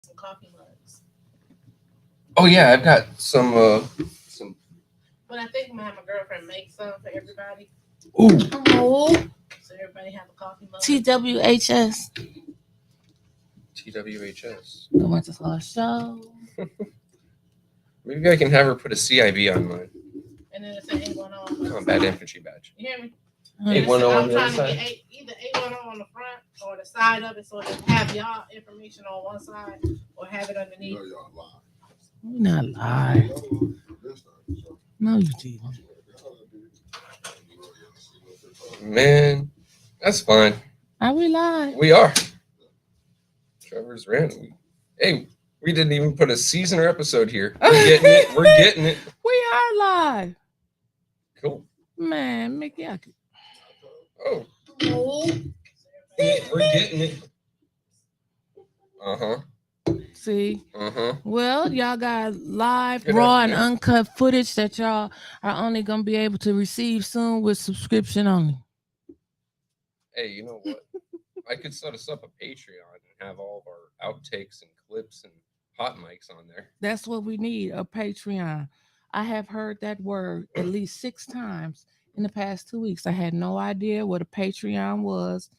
some coffee mugs. Oh yeah, I've got some. But I think my girlfriend makes some for everybody, Ooh, Oh, so everybody have a coffee mug. TWHS. TWHS. I went to our show. Maybe I can have her put a CIB on mine. And then it's an A10 Combat infantry badge. You hear me? 810 on I'm the other trying to side. get either A10 on the front or the side of it, so just have y'all information on one side or have it underneath. We're not lying. No, you didn't. Man, that's fine. Are we live? We are. Trevor's Rant. Hey, we didn't even put a season or episode here. We're getting it. We're getting it. We are live. Cool. Man, Mickey, I could. Oh, Oh. we're getting it. Uh-huh. See? Uh-huh. Well, y'all got live, Good raw, and afternoon. uncut footage that y'all are only going to be able to receive soon with subscription only. Hey, you know what? I could set us up a Patreon and have all of our outtakes and clips and hot mics on there. That's what we need, a Patreon. I have heard that word at least 6 times in the past 2 weeks. I had no idea what a Patreon was,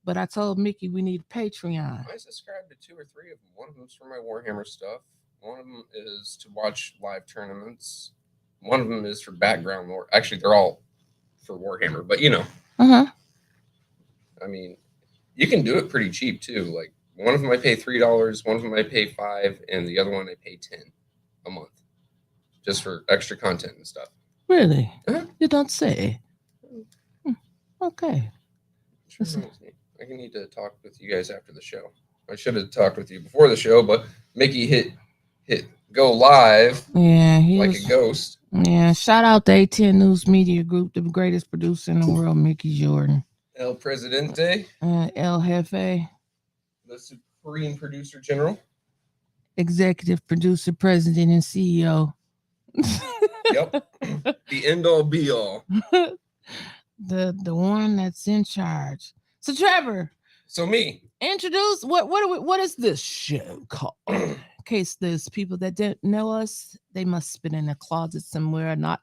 but I told Mickey we need a Patreon. I subscribe to 2 or 3 of them. One of them's for my Warhammer stuff. One of them is to watch live tournaments. One of them is for background lore. Actually, they're all for Warhammer, but you know. Uh-huh. I mean, you can do it pretty cheap too. Like one of them I pay $3, one of them I pay $5, and the other one I pay $10 a month, just for extra content and stuff. Really? Uh-huh. You don't say. Okay. Sure reminds me. I need to talk with you guys after the show. I should have talked with you before the show, but Mickey hit go live. Yeah, he like was a ghost. Yeah, shout out to A10 News Media Group, the greatest producer in the world, Mickey Jordan. El Presidente. El Jefe. The Supreme Producer General. Executive Producer, President, and CEO. Yep. The end all be all. the one that's in charge. So Trevor. So me. Introduce what is this show called? In case there's people that don't know us, they must have been in a closet somewhere not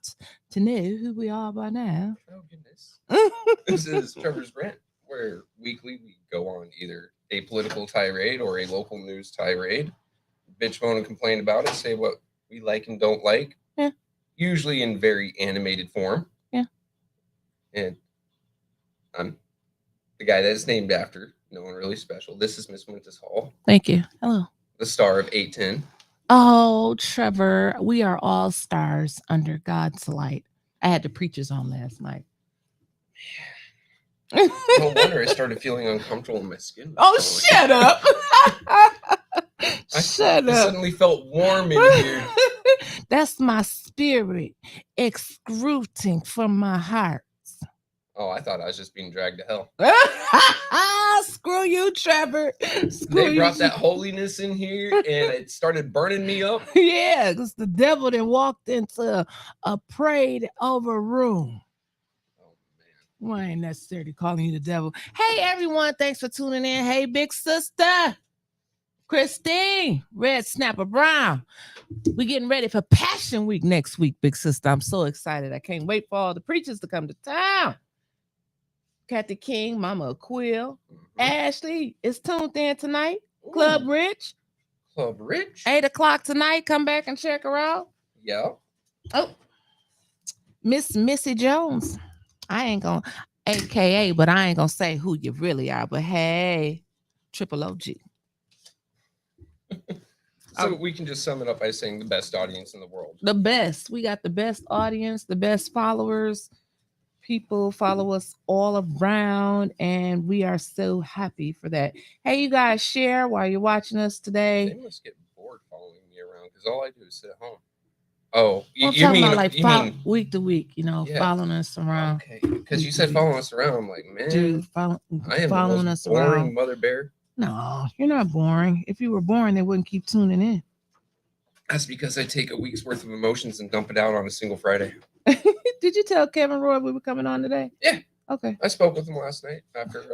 to know who we are by now. Oh goodness. This is Trevor's Rant, where weekly we go on either a political tirade or a local news tirade. Bitch, moan, and complain about it. Say what we like and don't like. Yeah. Usually in very animated form. Yeah. And I'm the guy that is named after. No one really special. This is Miss Wintis Hall. Thank you. Hello. The star of 810. Oh, Trevor, we are all stars under God's light. I had the preachers on last night. No wonder I started feeling uncomfortable in my skin. Oh, shut up. Shut I up. suddenly felt warm in here. That's my spirit excruting from my heart. Oh, I thought I was just being dragged to hell. Screw you, Trevor. They brought that holiness in here and it started burning me up. Yeah, because the devil then walked into a prayed over room. Oh, man. Well, I ain't necessarily calling you the devil. Hey, everyone. Thanks for tuning in. Hey, big sister. Christine, Red Snapper Brown. We're getting ready for Passion Week next week, big sister. I'm so excited. I can't wait for all the preachers to come to town. Kathy King, Mama Quill, Ashley is tuned in tonight. Ooh. Club Rich. Club Rich. 8 o'clock tonight. Come back and check her out. Yeah. Oh, Miss Missy Jones. I ain't gonna, AKA, but I ain't gonna say who you really are. But hey, Triple OG. So we can just sum it up by saying the best audience in the world. The best. We got the best audience, the best followers. People follow us all around, and we are so happy for that. Hey, you guys, share while you're watching us today. They must get bored following me around because all I do is sit at home. Oh, I'm you talking mean about like mean week to week, Yeah. following us around. Okay, because you said following us around. I'm like, man, Dude, I am following the us most boring around. mother bear. No, you're not boring. If you were boring, they wouldn't keep tuning in. That's because I take a week's worth of emotions and dump it out on a single Friday. Did you tell Kevin Roy we were coming on today? Yeah. Okay. I spoke with him last night after,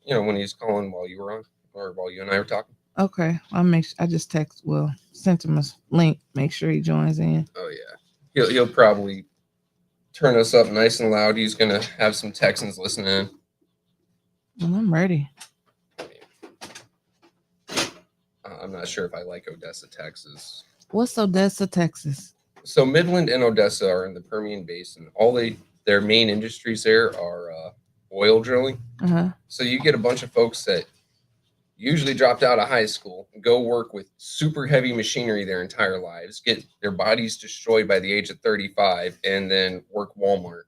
when he was calling while you were on, or while you and I were talking. Okay, I just sent him a link. Make sure he joins in. Oh yeah, he'll probably turn us up nice and loud. He's gonna have some Texans listening. Well, I'm ready. I'm not sure if I like Odessa, Texas. What's Odessa, Texas? So Midland and Odessa are in the Permian Basin. Their main industries there are oil drilling. Uh-huh. So you get a bunch of folks that usually dropped out of high school, go work with super heavy machinery their entire lives, get their bodies destroyed by the age of 35, and then work Walmart.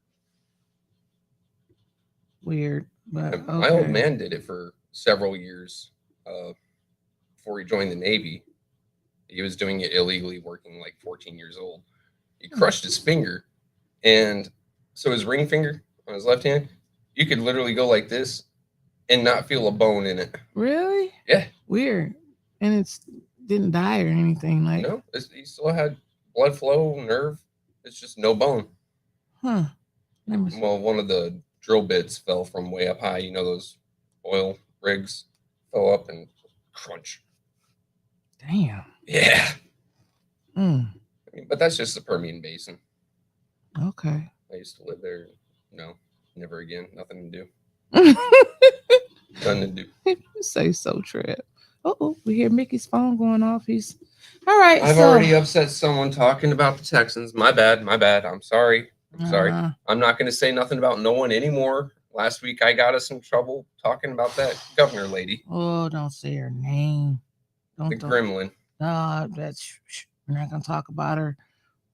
Weird, but okay. My old man did it for several years before he joined the Navy. He was doing it illegally, working like 14 years old. He crushed his finger, and so his ring finger on his left hand, you could literally go like this and not feel a bone in it. Really? Yeah. Weird. And it didn't die or anything like. No, he still had blood flow, nerve. It's just no bone. Huh. Well, one of the drill bits fell from way up high. You know, those oil rigs fell up and crunch. Damn. Yeah. Mm. But that's just the Permian Basin. Okay. I used to live there. No, never again. Nothing to do. Nothing to do. You say so, Trev. Oh, we hear Mickey's phone going off. He's all right. I've already upset someone talking about the Texans. My bad. I'm sorry. I'm not going to say nothing about no one anymore. Last week I got us in trouble talking about that governor lady. Oh, don't say her name. The gremlin. No, we're not going to talk about her.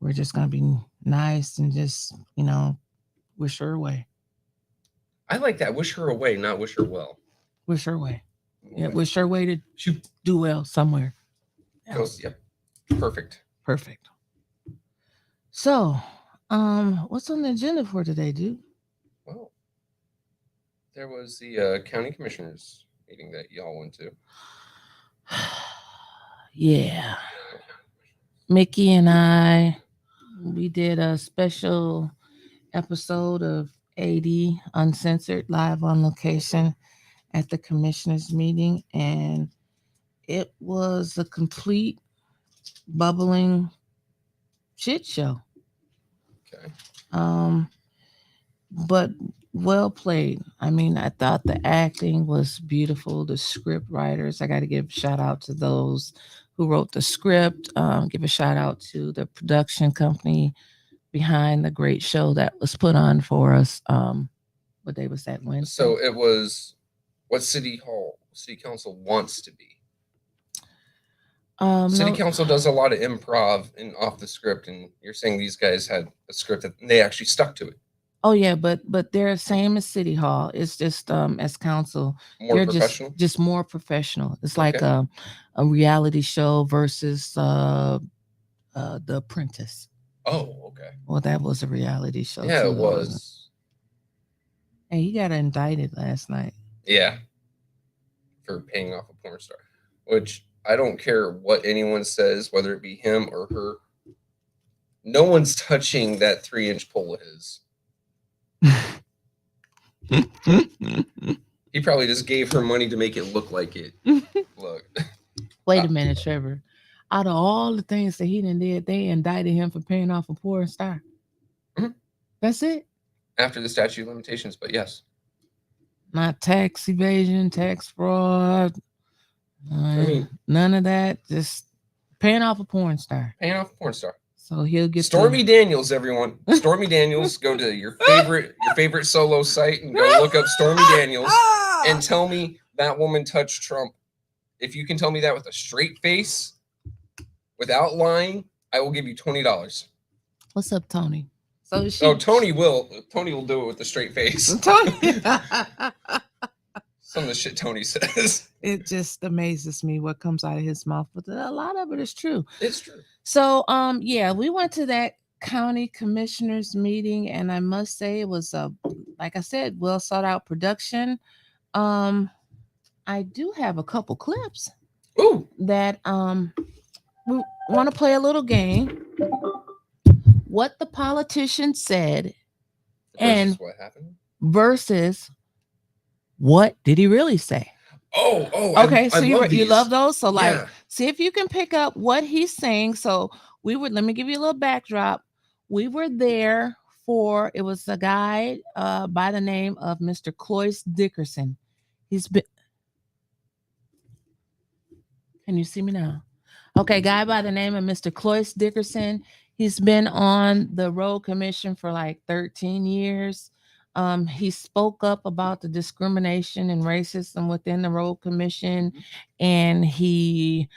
We're just going to be nice and just, wish her away. I like that. Wish her away, not wish her well. Wish her away. Yeah, wish her way to do well somewhere else. Yep. Perfect. So, what's on the agenda for today, dude? Well, there was the county commissioners meeting that y'all went to. Yeah. Mickey and we did a special episode of AD Uncensored live on location at the commissioners meeting, and it was a complete bubbling shit show. Okay. But well played. I mean, I thought the acting was beautiful. The script writers, I got to give a shout out to those who wrote the script. Give a shout out to the production company behind the great show that was put on for us. What day was that? Wednesday. So it was what City Council wants to be. City Council does a lot of improv and off the script, and you're saying these guys had a script that they actually stuck to it. Oh yeah, but they're the same as City Hall. It's just as council, more professional. Just more professional. It's like a reality show versus The Apprentice. Oh, okay. Well, that was a reality show. Yeah, too, it was. Hey, he got indicted last night. Yeah, for paying off a porn star, which I don't care what anyone says, whether it be him or her. No one's touching that 3-inch pole of his. He probably just gave her money to make it look like it. Look. Wait a minute, Trevor. Out of all the things that he did, they indicted him for paying off a porn star. Mm-hmm. That's it? After the statute of limitations, but yes. Not tax evasion, tax fraud. None of that. Just paying off a porn star. So he'll get Stormy Daniels, everyone. Stormy Daniels. Go to your favorite solo site and go look up Stormy Daniels and tell me that woman touched Trump. If you can tell me that with a straight face, without lying, I will give you $20. What's up, Tony? So Tony will do it with a straight face. Tony. Some of the shit Tony says. It just amazes me what comes out of his mouth, but a lot of it is true. It's true. So, we went to that county commissioners meeting, and I must say it was like I said, well sought out production. I do have a couple clips. Ooh. That we want to play a little game. What the politician said, and what happened versus what did he really say? Okay, so you love those. So like, Yeah. see if you can pick up what he's saying. So let me give you a little backdrop. We were there for, it was a guy by the name of Mr. Cloyce Dickerson. He's been, can you see me now? Okay, guy by the name of Mr. Cloyce Dickerson. He's been on the road commission for like 13 years. He spoke up about the discrimination and racism within the road commission, and he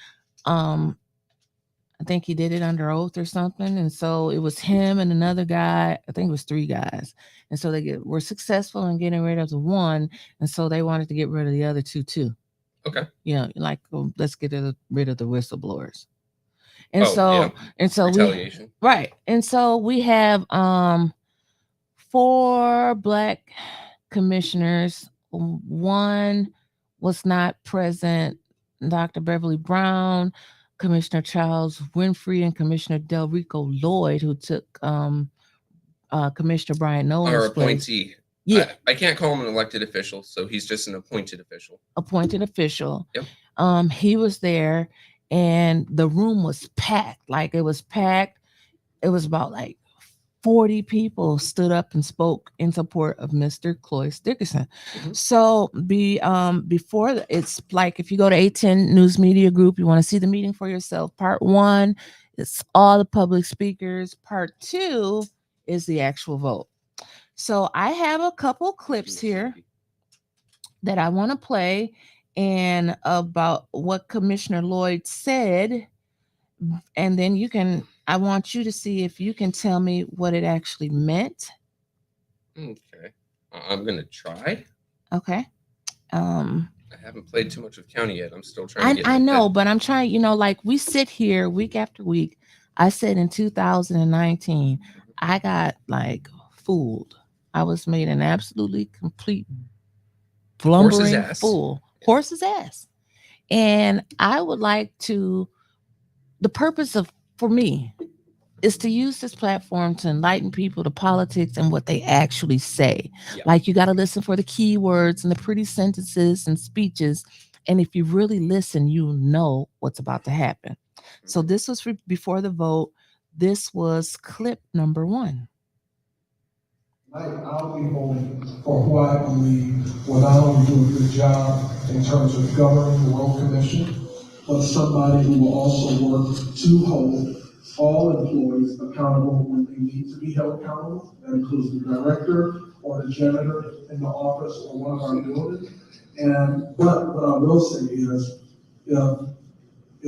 I think he did it under oath or something. And so it was him and another guy. I think it was 3 guys. And so were successful in getting rid of the one. And so they wanted to get rid of the other 2 too. Okay. Like, let's get rid of the whistleblowers. And so retaliation. Right. And so we have 4 Black commissioners. One was not present, Dr. Beverly Brown, Commissioner Charles Winfrey, and Commissioner Delrico Lloyd, who took Commissioner Brian Nolan's Our appointee. Place. Yeah. I can't call him an elected official, so he's just an appointed official. Yep. He was there, and the room was packed. Like, it was packed. It was about like 40 people stood up and spoke in support of Mr. Cloyce Dickerson. Mm-hmm. So before, it's like, if you go to A10 News Media Group, you want to see the meeting for yourself. Part 1, it's all the public speakers. Part 2 is the actual vote. So I have a couple clips here that I want to play, and about what Commissioner Lloyd said, and then I want you to see if you can tell me what it actually meant. Okay. I'm going to try. Okay. I haven't played too much of county yet. I'm still trying to get I know, but I'm trying, like, we sit here week after week. I said in 2019, I got like fooled. I was made an absolutely complete blumbering fool. Horse's ass. And I would like to, the purpose for me is to use this platform to enlighten people to politics and what they actually say. Yeah. Like, you got to listen for the keywords and the pretty sentences and speeches. And if you really listen, you know what's about to happen. So this was before the vote. This was clip number 1. I'll be voting for who I believe will not only do a good job in terms of governing the road commission, but somebody who will also work to hold all employees accountable when they need to be held accountable. That includes the director or the janitor in the office or one of our buildings. But what I will say is, if a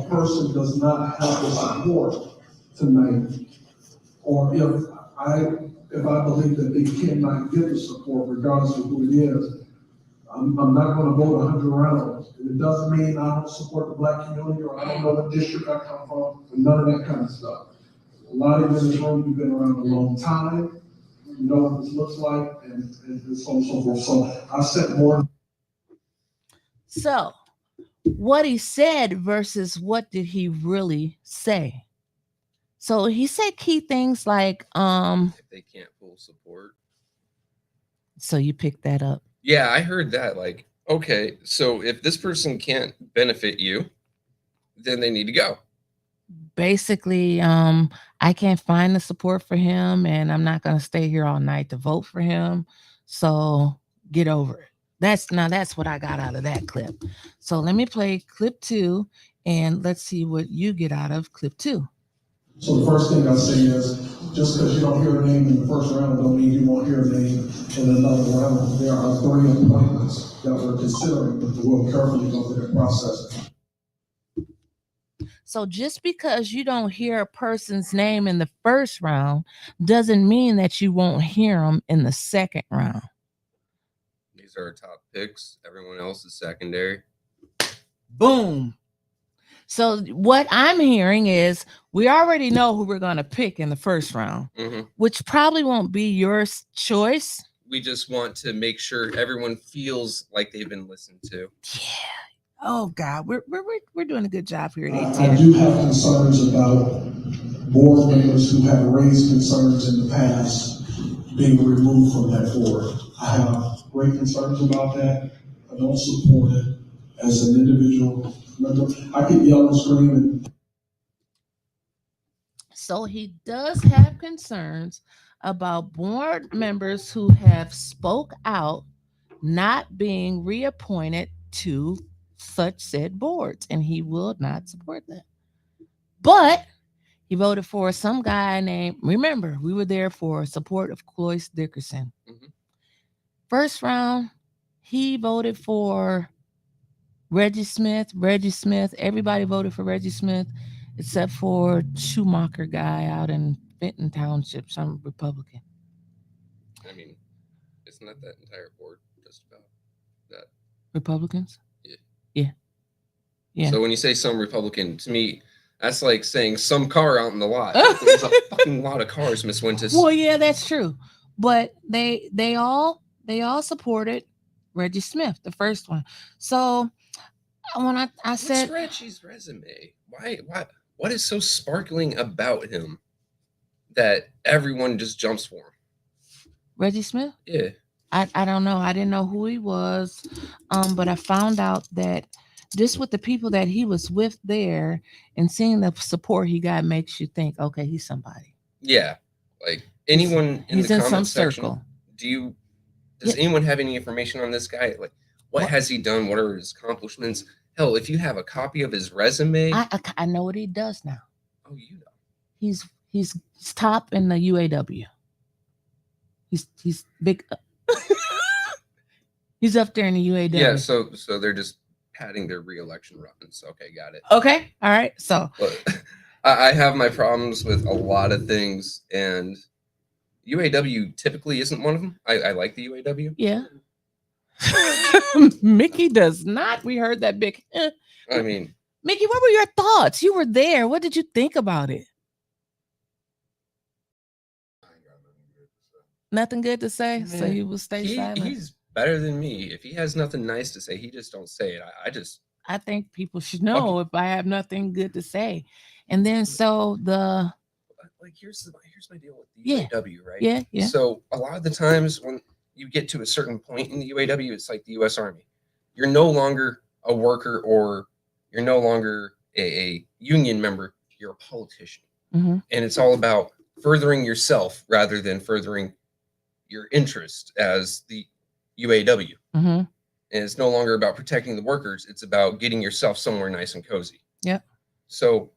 person does not have the support tonight, or if I believe that they cannot get the support, regardless of who it is, I'm not going to vote 100 rounds. It doesn't mean I don't support the Black community, or I don't know what district I come from, and none of that kind of stuff. A lot of you in this room, you've been around a long time. You know what this looks like, and so on and so forth. So I said more. So what he said versus what did he really say? So he said key things like, if they can't pull support. So you picked that up. Yeah, I heard that. Like, okay, so if this person can't benefit you, then they need to go. Basically, I can't find the support for him, and I'm not going to stay here all night to vote for him. So get over it. That's what I got out of that clip. So let me play clip 2, and let's see what you get out of clip 2. So the first thing I say is, just because you don't hear a name in the first round, don't mean you won't hear a name in another round. There are 3 appointments that we're considering, but we'll carefully go through the process. So just because you don't hear a person's name in the first round doesn't mean that you won't hear them in the second round. These are our top picks. Everyone else is secondary. Boom. So what I'm hearing is we already know who we're going to pick in the first round, which probably won't be your choice. We just want to make sure everyone feels like they've been listened to. Yeah. Oh God, we're doing a good job here at ATN. I do have concerns about board members who have raised concerns in the past being removed from that board. I have great concerns about that. I don't support it as an individual member. I could yell and scream and So he does have concerns about board members who have spoke out not being reappointed to such said boards, and he will not support that. But he voted for some guy named, remember, we were there for support of Cloyce Dickerson. Mhm. First round, he voted for Reggie Smith. Everybody voted for Reggie Smith except for Schumacher guy out in Fenton Township, some Republican. I mean, isn't that entire board just about that? Republicans? Yeah. Yeah. Yeah. So when you say some Republican, to me, that's like saying some car out in the lot. There's a fucking lot of cars, Miss Wintis. Well, yeah, that's true. But they all supported Reggie Smith, the first one. So when I said, what's Reggie's resume? What is so sparkling about him that everyone just jumps for him? Reggie Smith? Yeah. I don't know. I didn't know who he was. But I found out that just with the people that he was with there and seeing the support he got makes you think, okay, he's somebody. Yeah. Like anyone He's in the in some comment section, circle. Does anyone have any information on this guy? Like what has he done? What are his accomplishments? Hell, if you have a copy of his resume, I know what he does now. oh, you know. He's top in the UAW. He's big. He's up there in the UAW. Yeah, so they're just padding their re-election runs. Okay, got it. Okay, all right. So But I have my problems with a lot of things, and UAW typically isn't one of them. I like the UAW. yeah. Mickey does not. We heard that big. I mean, Mickey, what were your thoughts? You were there. What did you think about it? Nothing good to say, so you will stay silent. He's better than me. If he has nothing nice to say, he just don't say it. I think people should know if I have nothing good to say. And then so here's my deal with the UAW, right? Yeah. So a lot of the times when you get to a certain point in the UAW, it's like the U.S. Army. You're no longer a worker or you're no longer a union member. You're a politician. Mm-hmm. And it's all about furthering yourself rather than furthering your interest as the UAW. Mm-hmm. And it's no longer about protecting the workers. It's about getting yourself somewhere nice and cozy. Yep. So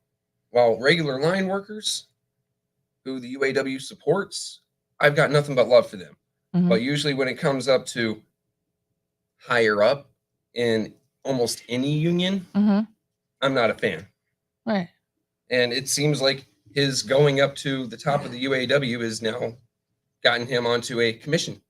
while regular line workers who the UAW supports, I've got nothing but love for them. Mm-hmm. But usually when it comes up to higher up in almost any union, Mm-hmm. I'm not a fan. Right. And it seems like his going up to the top of the UAW has now gotten him onto a commission.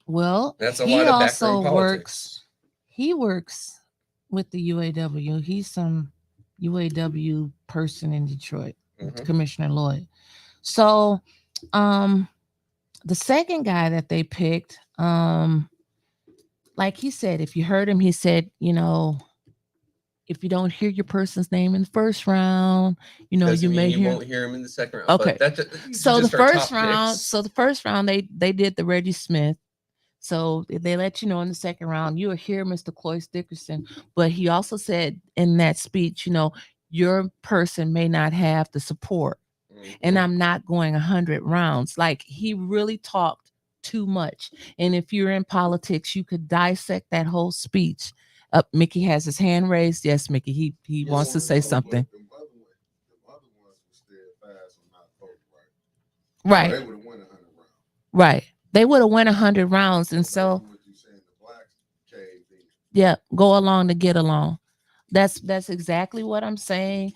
Well, That's a he lot of also backroom politics. He works with the UAW. He's some UAW person in Detroit, Mhm. Commissioner Lloyd. So, the second guy that they picked, like he said, if you heard him, he said, if you don't hear your person's name in the first round, you Doesn't may mean you hear. won't hear him in the second round. Okay. But So the just our first top round, picks. they did the Reggie Smith. So they let you know in the second round, you'll hear Mr. Cloyce Dickerson. But he also said in that speech, your person may not have the support. Mhm. And I'm not going 100 rounds. Like he really talked too much. And if you're in politics, you could dissect that whole speech. Mickey has his hand raised. Yes, Mickey, he wants to say something. The other ones were steadfast on not voting, Right. They would have won 100 rounds. Right. They would have won 100 rounds. And so, What you saying, the blacks caved in. yeah, go along to get along. That's exactly what I'm saying.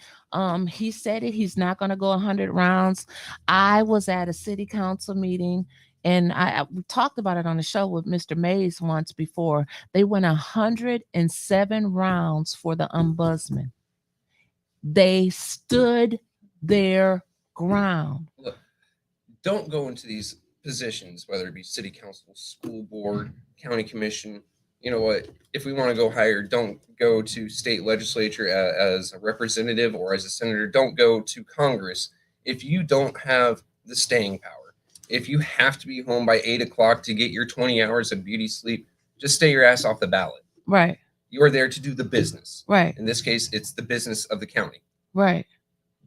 He said it. He's not going to go 100 rounds. I was at a city council meeting, and we talked about it on the show with Mr. Mays once before. They went 107 rounds for the ombudsman. They stood their ground. Look, don't go into these positions, whether it be city council, school board, county commission. You know what? If we want to go higher, don't go to state legislature as a representative or as a senator. Don't go to Congress if you don't have the staying power. If you have to be home by 8 o'clock to get your 20 hours of beauty sleep, just stay your ass off the ballot. Right. You are there to do the business. Right. In this case, it's the business of the county. Right.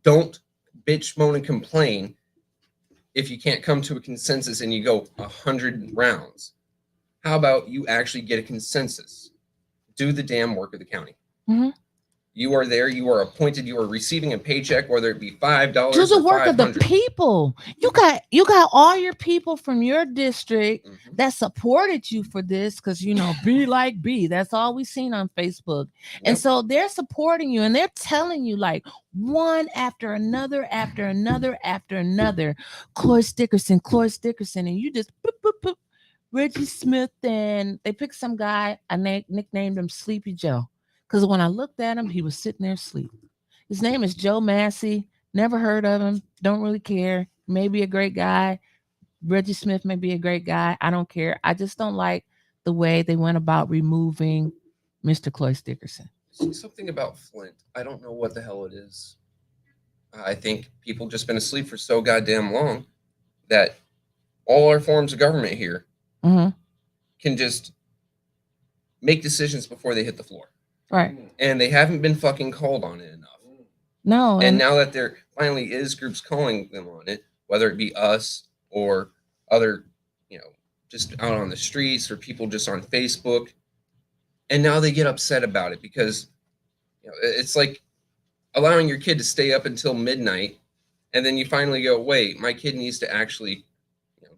Don't bitch, moan, and complain if you can't come to a consensus and you go 100 rounds. How about you actually get a consensus? Do the damn work of the county. Mhm. You are there. You are appointed. You are receiving a paycheck, whether it be $5 Do the or work of the $500. people. You got all your people from your district Mhm. that supported you for this because be like B. That's all we've seen on Facebook. And Yep. so they're supporting you and they're telling you like one after another, after another, after another. Cloyd Dickerson, and you just boop, boop, boop. Reggie Smith, and they picked some guy. I nicknamed him Sleepy Joe because when I looked at him, he was sitting there asleep. His name is Joe Massey. Never heard of him. Don't really care. Maybe a great guy. Reggie Smith may be a great guy. I don't care. I just don't like the way they went about removing Mr. Cloyd Dickerson. Something about Flint. I don't know what the hell it is. I think people just been asleep for so goddamn long that all our forms of government here Mm-hmm. can just make decisions before they hit the floor. Right. And they haven't been fucking called on it enough. No. And now that there finally is groups calling them on it, whether it be us or other, just out on the streets or people just on Facebook, and now they get upset about it because it's like allowing your kid to stay up until midnight, and then you finally go, wait, my kid needs to actually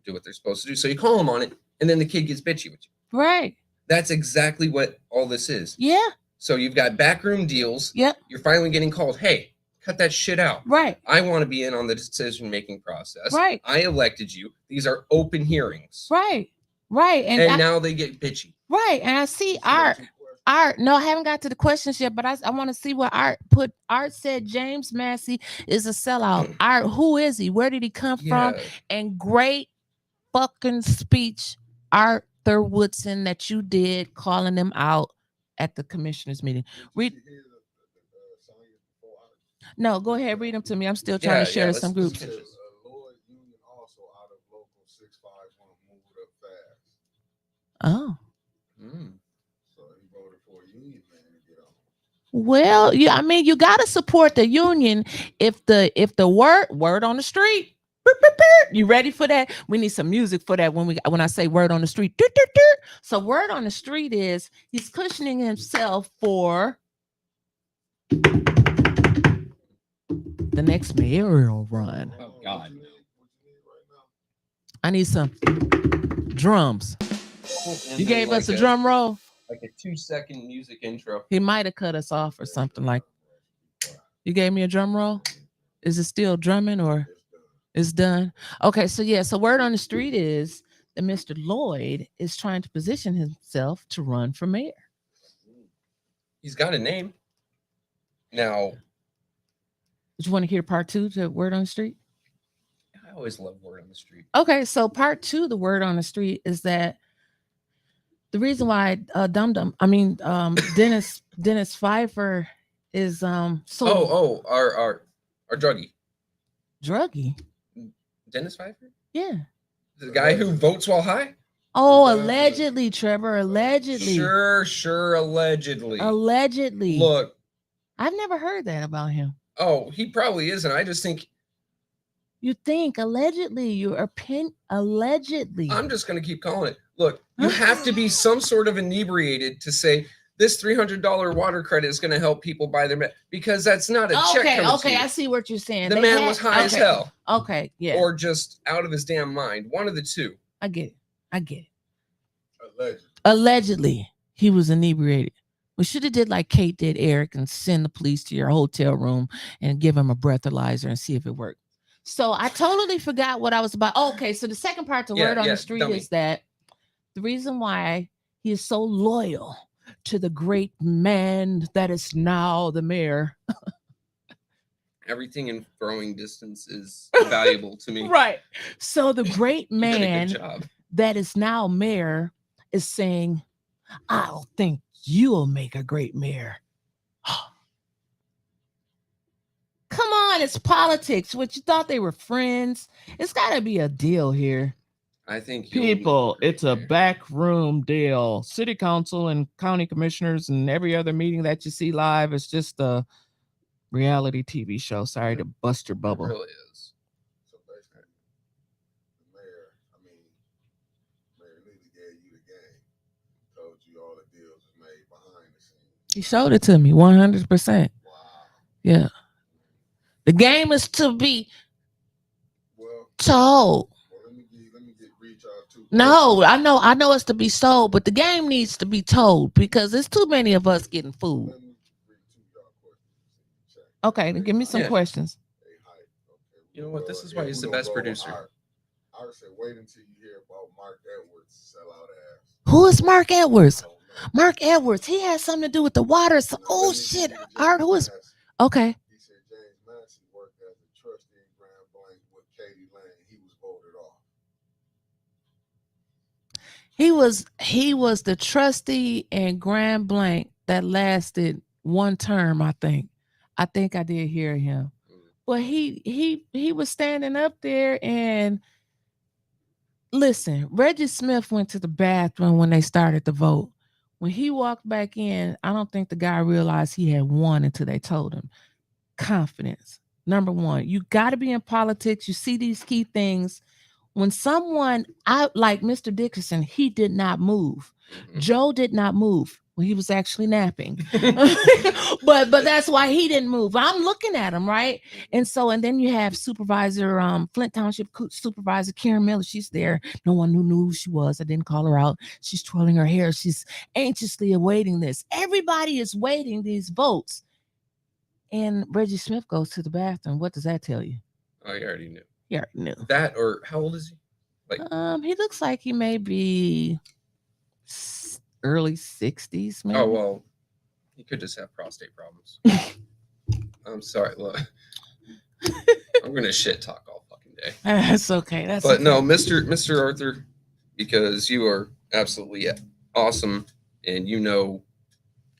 do what they're supposed to do. So you call them on it, and then the kid gets bitchy with you. Right. That's exactly what all this is. Yeah. So you've got backroom deals. Yep. You're finally getting called, hey, cut that shit out. Right. I want to be in on the decision-making process. Right. I elected you. These are open hearings. Right. Right. And now they get bitchy. Right. And I see Art. No, I haven't got to the questions yet, but I want to see what Art put. Art said James Massey is a sellout. Art, who is he? Where did he come from? And great fucking speech, Arthur Woodson, that you did calling them out at the commissioners meeting. Read. No, go ahead, read them to me. I'm still trying to share to some groups. Lloyd Union also out of local 651 moved up fast. Oh. So he voted for a union man to get on. Well, yeah, I mean, you gotta support the union if the word on the street. You ready for that? We need some music for that when I say word on the street. So word on the street is he's cushioning himself for the next mayoral run. Oh God. I need some drums. You gave us a drum roll? Like a 2-second music intro. He might have cut us off or something like. You gave me a drum roll? Is it still drumming or it's done? Okay, so word on the street is that Mr. Lloyd is trying to position himself to run for mayor. He's got a name. Now, did you want to hear part 2 to word on the street? I always love word on the street. Okay, so part 2, the word on the street is that the reason why Dennis Pfeiffer is so our druggie. Druggie? Dennis Pfeiffer? Yeah. The guy who votes while high? Oh, allegedly, Trevor. Allegedly. Sure, allegedly. Allegedly. Look. I've never heard that about him. Oh, he probably isn't. I just think. You think allegedly, your opinion, allegedly. I'm just going to keep calling it. Look, you have to be some sort of inebriated to say this $300 water credit is going to help people buy their because that's not a check. Okay, I see what you're saying. The man was high as hell. Okay, yeah. Or just out of his damn mind. One of the two. I get it. Allegedly, he was inebriated. We should have did like Kate did Eric and send the police to your hotel room and give him a breathalyzer and see if it worked. So I totally forgot what I was about. Okay, so the second part, the word on the street is that the reason why he is so loyal to the great man that is now the mayor. Everything in throwing distance is valuable to me. Right. So the great man good job. That is now mayor is saying, I don't think you'll make a great mayor. Come on, it's politics. What you thought they were friends? It's got to be a deal here. I think you'll People, agree it's a there. backroom deal. City council and county commissioners and every other meeting that you see live is just a reality TV show. Sorry to bust your It bubble. really is. So basically, the Mayor Lily gave you the game, told you all the deals was made behind the scenes. He showed it to me 100%. Wow. Yeah. The game is to be Well, told. let me reach out to. No, I know it's to be sold, but the game needs to be told because there's too many of us getting food. Let me read two y'all questions. Check. Okay, then give me some Yeah. questions. Hey, hi. Okay. You know what? This is why he's the best producer. I said, wait until you hear about Mark Edwards' sellout ass. Who is Mark Edwards? I don't know. Mark Edwards. He has something to do with the water. So, Now, oh let me shit. give you Art, James who is? Massey. Okay. He said James Massey worked as a trustee in Grand Blanc with Katie Lane. He was voted off. He was the trustee in Grand Blanc that lasted one term, I think. I think I did hear him. But he was standing up there and listen, Reggie Smith went to the bathroom when they started the vote. When he walked back in, I don't think the guy realized he had won until they told him. Confidence. Number one, you got to be in politics. You see these key things. When someone out like Mr. Dickerson, he did not move. Mhm. Joe did not move. Well, he was actually napping. but that's why he didn't move. I'm looking at him, right? And then you have Supervisor Flint Township Supervisor Karen Miller. She's there. No one knew who she was. I didn't call her out. She's twirling her hair. She's anxiously awaiting this. Everybody is waiting these votes. And Reggie Smith goes to the bathroom. What does that tell you? Oh, you already knew. You already knew. That or how old is he? He looks like he may be early 60s, maybe. Oh well, he could just have prostate problems. I'm sorry, look. I'm gonna shit talk all fucking day. That's okay. That's But okay. no, Mr. Arthur, because you are absolutely awesome and you know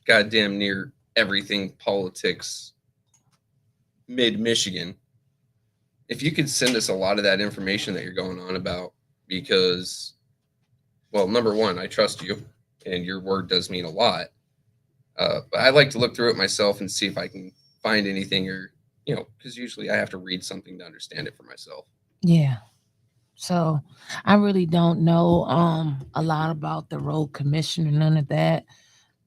goddamn near everything politics mid Michigan. If you could send us a lot of that information that you're going on about, because, well, number one, I trust you and your word does mean a lot. But I like to look through it myself and see if I can find anything or, because usually I have to read something to understand it for myself. Yeah. So I really don't know a lot about the road commission or none of that.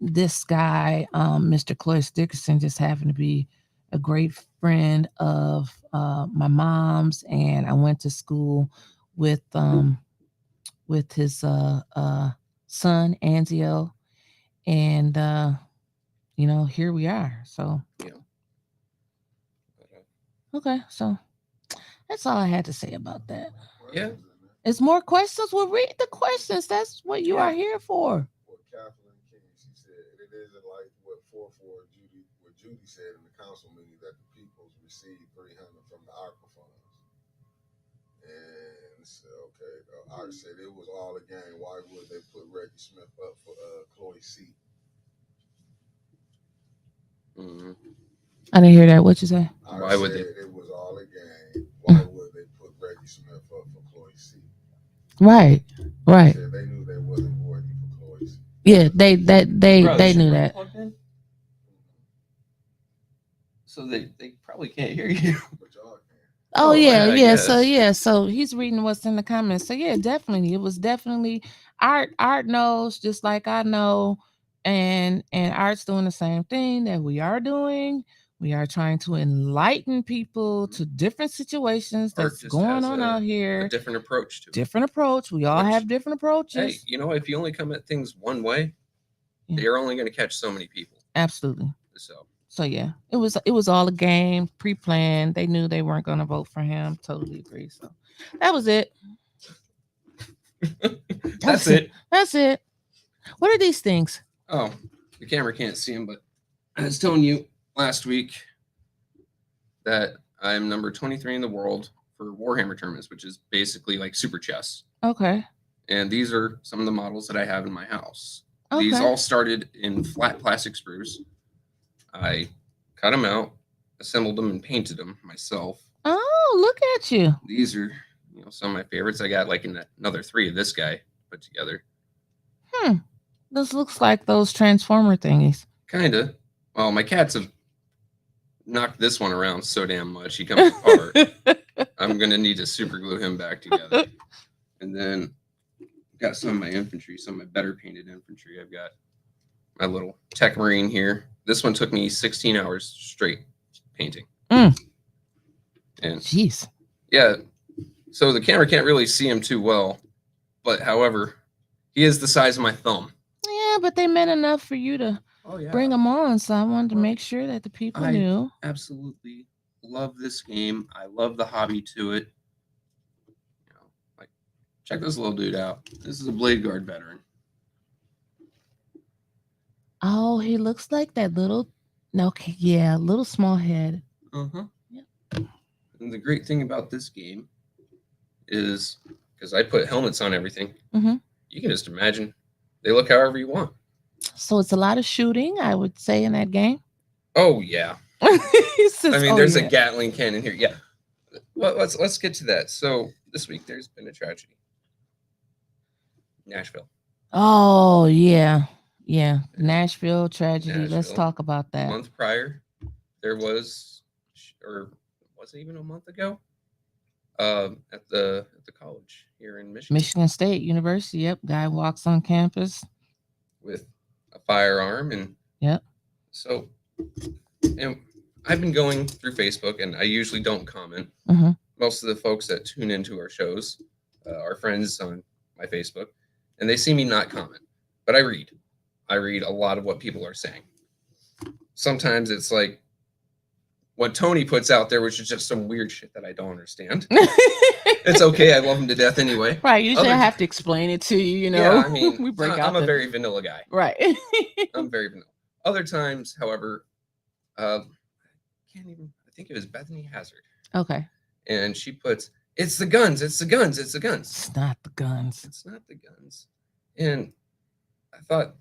This guy, Mr. Cloyce Dickerson, just happened to be a great friend of my mom's, and I went to school with his son Anzio, and here we are. So okay, so that's all I had to say about that. Yeah. It's more questions. Well, read the questions. That's what you are here for. Well, Kathleen King, she said it isn't like what Judy said in the council meeting that the people's received $300 from the ARPA funds. And so, okay, Art said it was all a game. Why would they put Reggie Smith up for Chloe's seat? Mm-hmm. I didn't hear that. What you say? Why would they? It was all a game. Why would they put Reggie Smith up for Chloe's seat? Right. They said they knew they wasn't worthy for Chloe's seat. Yeah, they knew that. So they probably can't hear you. But y'all can. Oh I yeah. guess. So he's reading what's in the comments. So yeah, definitely, it was definitely Art knows just like I know, and Art's doing the same thing that we are doing. We are trying to enlighten people to different situations Art that's just going has on out a here. different approach to it. Different approach. We all Which- have different approaches. Hey, if you only come at things one way, Yeah. you're only going to catch so many people. Absolutely. So Yeah, it was all a game, pre-planned. They knew they weren't going to vote for him. Totally agree. So that was it. that's it. That's it. What are these things? Oh, the camera can't see him, but I was telling you last week that I'm number 23 in the world for Warhammer tournaments, which is basically like super chess. Okay. And these are some of the models that I have in my house. Okay. These all started in flat plastic sprues. I cut them out, assembled them, and painted them myself. Oh, look at you. These are, some of my favorites. I got like another 3 of this guy put together. This looks like those Transformer thingies. Kinda. Well, my cats have knocked this one around so damn much he comes apart. I'm gonna need to super glue him back together. And then got some of my infantry, some of my better painted infantry. I've got my little Tech Marine here. This one took me 16 hours straight painting. And Jeez. yeah, so the camera can't really see him too well, but however, he is the size of my thumb. Yeah, but they meant enough for you to bring them on, so I wanted to make sure that the people knew. Absolutely love this game. I love the hobby to it. Like, check this little dude out. This is a Blade Guard veteran. Oh, he looks like that little, okay, yeah, little small head. Uh-huh. Yep. And the great thing about this game is, because I put helmets on everything, you can just imagine they look however you want. So it's a lot of shooting, I would say, in that game. Oh yeah. Says, I mean, there's a Gatling cannon here. Yeah. Well, let's get to that. So this week there's been a tragedy. Nashville. Oh yeah. Nashville tragedy. Let's Nashville. talk about that. A month prior, there was, or was it even a month ago? At the college here in Michigan. Michigan State University. Yep. Guy walks on campus with a firearm, and so, and I've been going through Facebook, and I usually don't comment. Most of the folks that tune into our shows are friends on my Facebook, and they see me not comment, but I read a lot of what people are saying. Sometimes it's like what Tony puts out there, which is just some weird shit that I don't understand. It's okay. I love him to death anyway. Right. You shouldn't have to explain it to you, you know. Yeah, I mean, we break I'm a very vanilla guy. Right. I'm very vanilla. Other times, however, I think it was Bethany Hazard. Okay. And she puts, it's the guns, it's the guns, it's the guns. It's not the guns. It's not the guns. And I thought,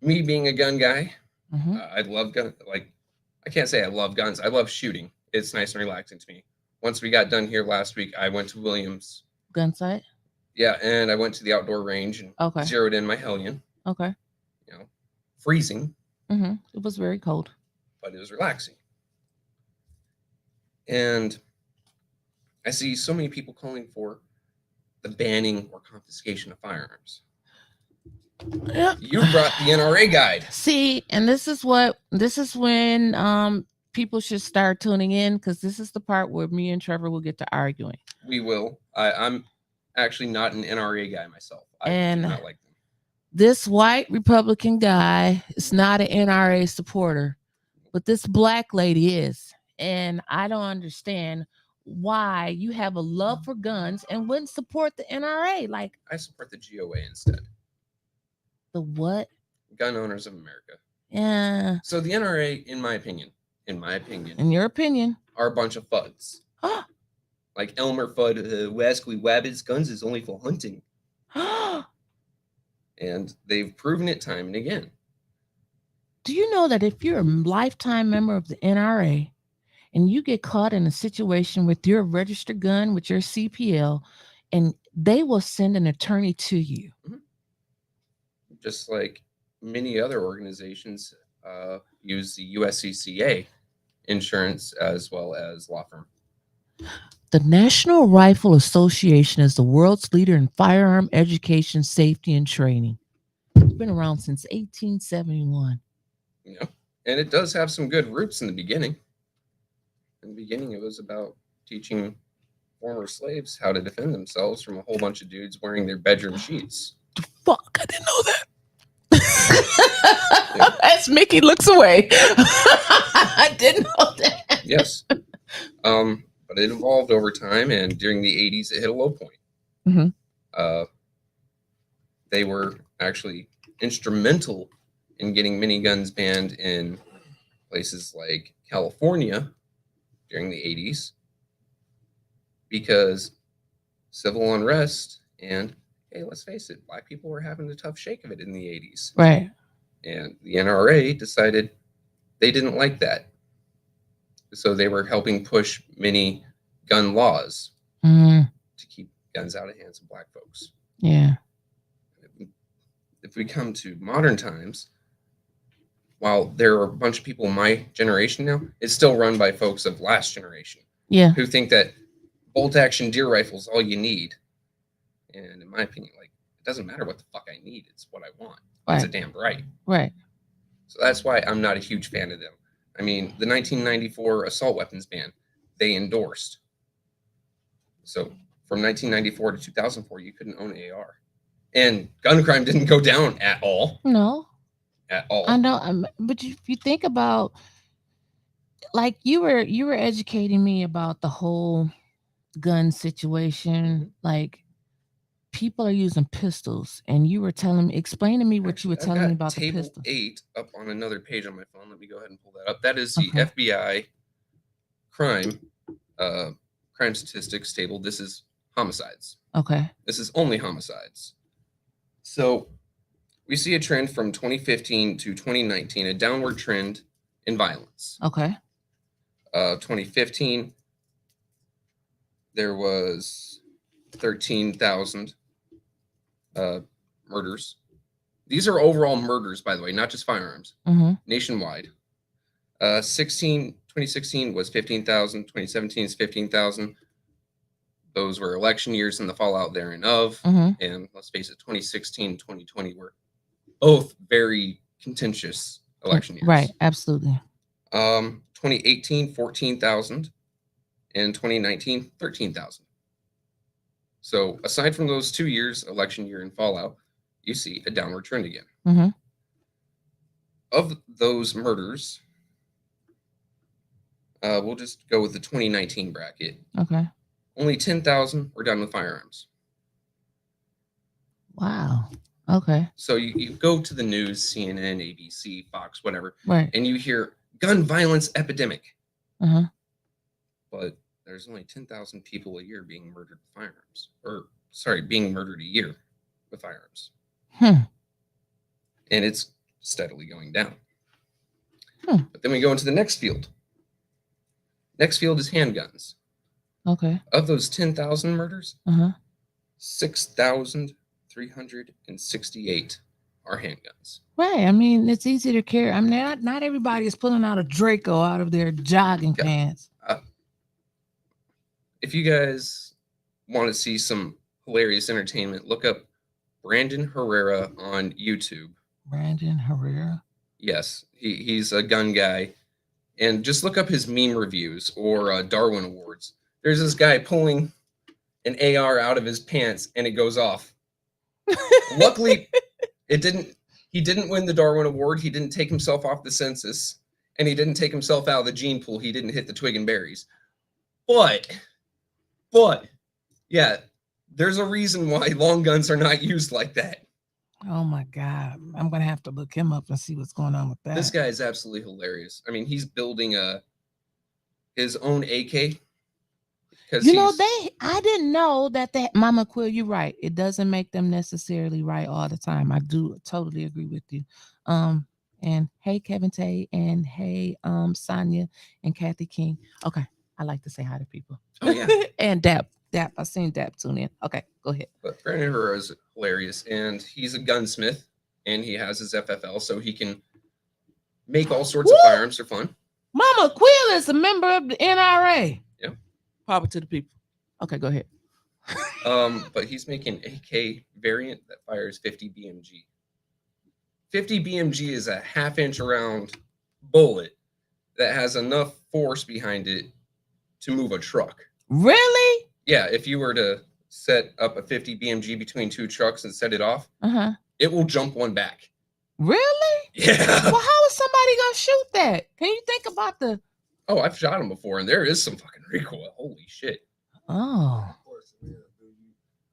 me being a gun guy, I love guns. Like, I can't say I love guns. I love shooting. It's nice and relaxing to me. Once we got done here last week, I went to Williams. Gun sight? Yeah, and I went to the outdoor range and zeroed in my Hellion. Okay. Freezing. It was very cold. But it was relaxing. And I see so many people calling for the banning or confiscation of firearms. Yeah. You brought the NRA guide. See, and this is when people should start tuning in, because this is the part where me and Trevor will get to arguing. We will. I'm actually not an NRA guy myself. I do not like them. This white Republican guy is not an NRA supporter, but this black lady is. And I don't understand why you have a love for guns and wouldn't support the NRA. Like, I support the GOA instead. The what? Gun Owners of America. Yeah. So the NRA, in your opinion, are a bunch of fuds. Like Elmer Fudd, Wascally Wabbits, guns is only for hunting. And they've proven it time and again. Do you know that if you're a lifetime member of the NRA and you get caught in a situation with your registered gun, with your CPL, and they will send an attorney to you? Just like many other organizations use the USCCA insurance as well as law firm. The National Rifle Association is the world's leader in firearm education, safety, and training. It's been around since 1871. And it does have some good roots in the beginning. In the beginning, it was about teaching former slaves how to defend themselves from a whole bunch of dudes wearing their bedroom sheets. Fuck, I didn't know that. As Mickey looks away. I didn't know that. Yes. But it evolved over time, and during the 80s, it hit a low point. They were actually instrumental in getting miniguns banned in places like California during the 80s because civil unrest and, hey, let's face it, black people were having a tough shake of it in the 80s. Right. And the NRA decided they didn't like that. So they were helping push many gun laws to keep guns out of hands of black folks. Yeah. If we come to modern times, while there are a bunch of people in my generation now, it's still run by folks of last generation Yeah. who think that bolt action deer rifles all you need. And in my opinion, like, it doesn't matter what the fuck I need, it's what I want. It's a Right. damn right. Right. So that's why I'm not a huge fan of them. I mean, the 1994 assault weapons ban, they endorsed. So from 1994 to 2004, you couldn't own an AR. And gun crime didn't go down at all. No, At all. I know. But if you think about, like, you were educating me about the whole gun situation. Like, people are using pistols, and you were explain to me what you were I've telling got me about the table pistol. 8 up on another page on my phone. Let me go ahead and pull that up. That is the Okay. FBI crime statistics table. This is homicides. Okay. This is only homicides. So we see a trend from 2015 to 2019, a downward trend in violence. Okay. 2015, there was 13,000 murders. These are overall murders, by the way, not just firearms, Mm-hmm. nationwide. 2016 was 15,000. 2017 is 15,000. Those were election years and the fallout thereof. Mm-hmm. And let's face it, 2016 and 2020 were both very contentious election years. Right. Absolutely. 2018, 14,000. And 2019, 13,000. So aside from those 2 years, election year and fallout, you see a downward trend again. Mm-hmm. Of those murders, we'll just go with the 2019 bracket. Okay. Only 10,000 were done with firearms. Wow. Okay. So you go to the news, CNN, ABC, Fox, whatever, Right. and you hear gun violence epidemic. Uh-huh. But there's only 10,000 people a year being murdered with firearms. Or, sorry, being murdered a year with firearms. Hmm. And it's steadily going down. Hmm. But then we go into the next field. Next field is handguns. Okay. Of those 10,000 murders, Uh-huh. 6,368 are handguns. Right. I mean, it's easy to carry. I mean, not everybody is pulling out a Draco out of their jogging Yeah. pants. If you guys want to see some hilarious entertainment, look up Brandon Herrera on YouTube. Brandon Herrera. Yes, he's a gun guy. And just look up his meme reviews or Darwin Awards. There's this guy pulling an AR out of his pants and it goes off. Luckily, he didn't win the Darwin Award. He didn't take himself off the census. And he didn't take himself out of the gene pool. He didn't hit the twig and berries. But, yeah, there's a reason why long guns are not used like that. Oh my God. I'm gonna have to look him up and see what's going on with that. This guy is absolutely hilarious. I mean, he's building his own AK. You know, I didn't know that Mama Quill, you're right. It doesn't make them necessarily right all the time. I do totally agree with you. And hey, Kevin Tay, and hey, Sonia and Kathy King. Okay. I like to say hi to people. Oh, yeah. And Dap. I seen Dap tune in. Okay, go ahead. But Brandon Herrera is hilarious, and he's a gunsmith, and he has his FFL, so he can make all sorts of firearms for fun. Mama Quill is a member of the NRA. Yeah. Power to the people. Okay, go ahead. But he's making AK variant that fires 50 BMG. 50 BMG is a half-inch round bullet that has enough force behind it to move a truck. Really? Yeah, if you were to set up a 50 BMG between two trucks and set it off, it will jump one back. Really? Yeah. Well, how is somebody gonna shoot that? Can you think about the? Oh, I've shot them before, and there is some fucking recoil. Holy shit. Oh. Of course, man.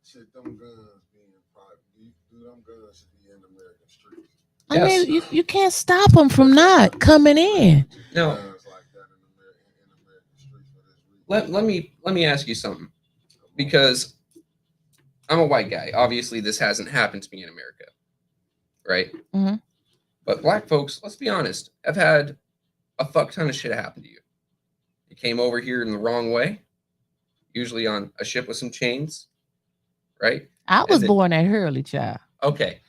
Should them guns be in private? Do them guns should be in American streets? I Yes. mean, you can't stop them from not coming in. No. Guns like that in American streets for this reason. Let me ask you something, because I'm a white guy. Obviously, this hasn't happened to me in America, right? Mm-hmm. But black folks, let's be honest, have had a fuck ton of shit happen to you. You came over here in the wrong way. usually on a ship with some chains, right? I And was then- born at Hurley, child. Okay,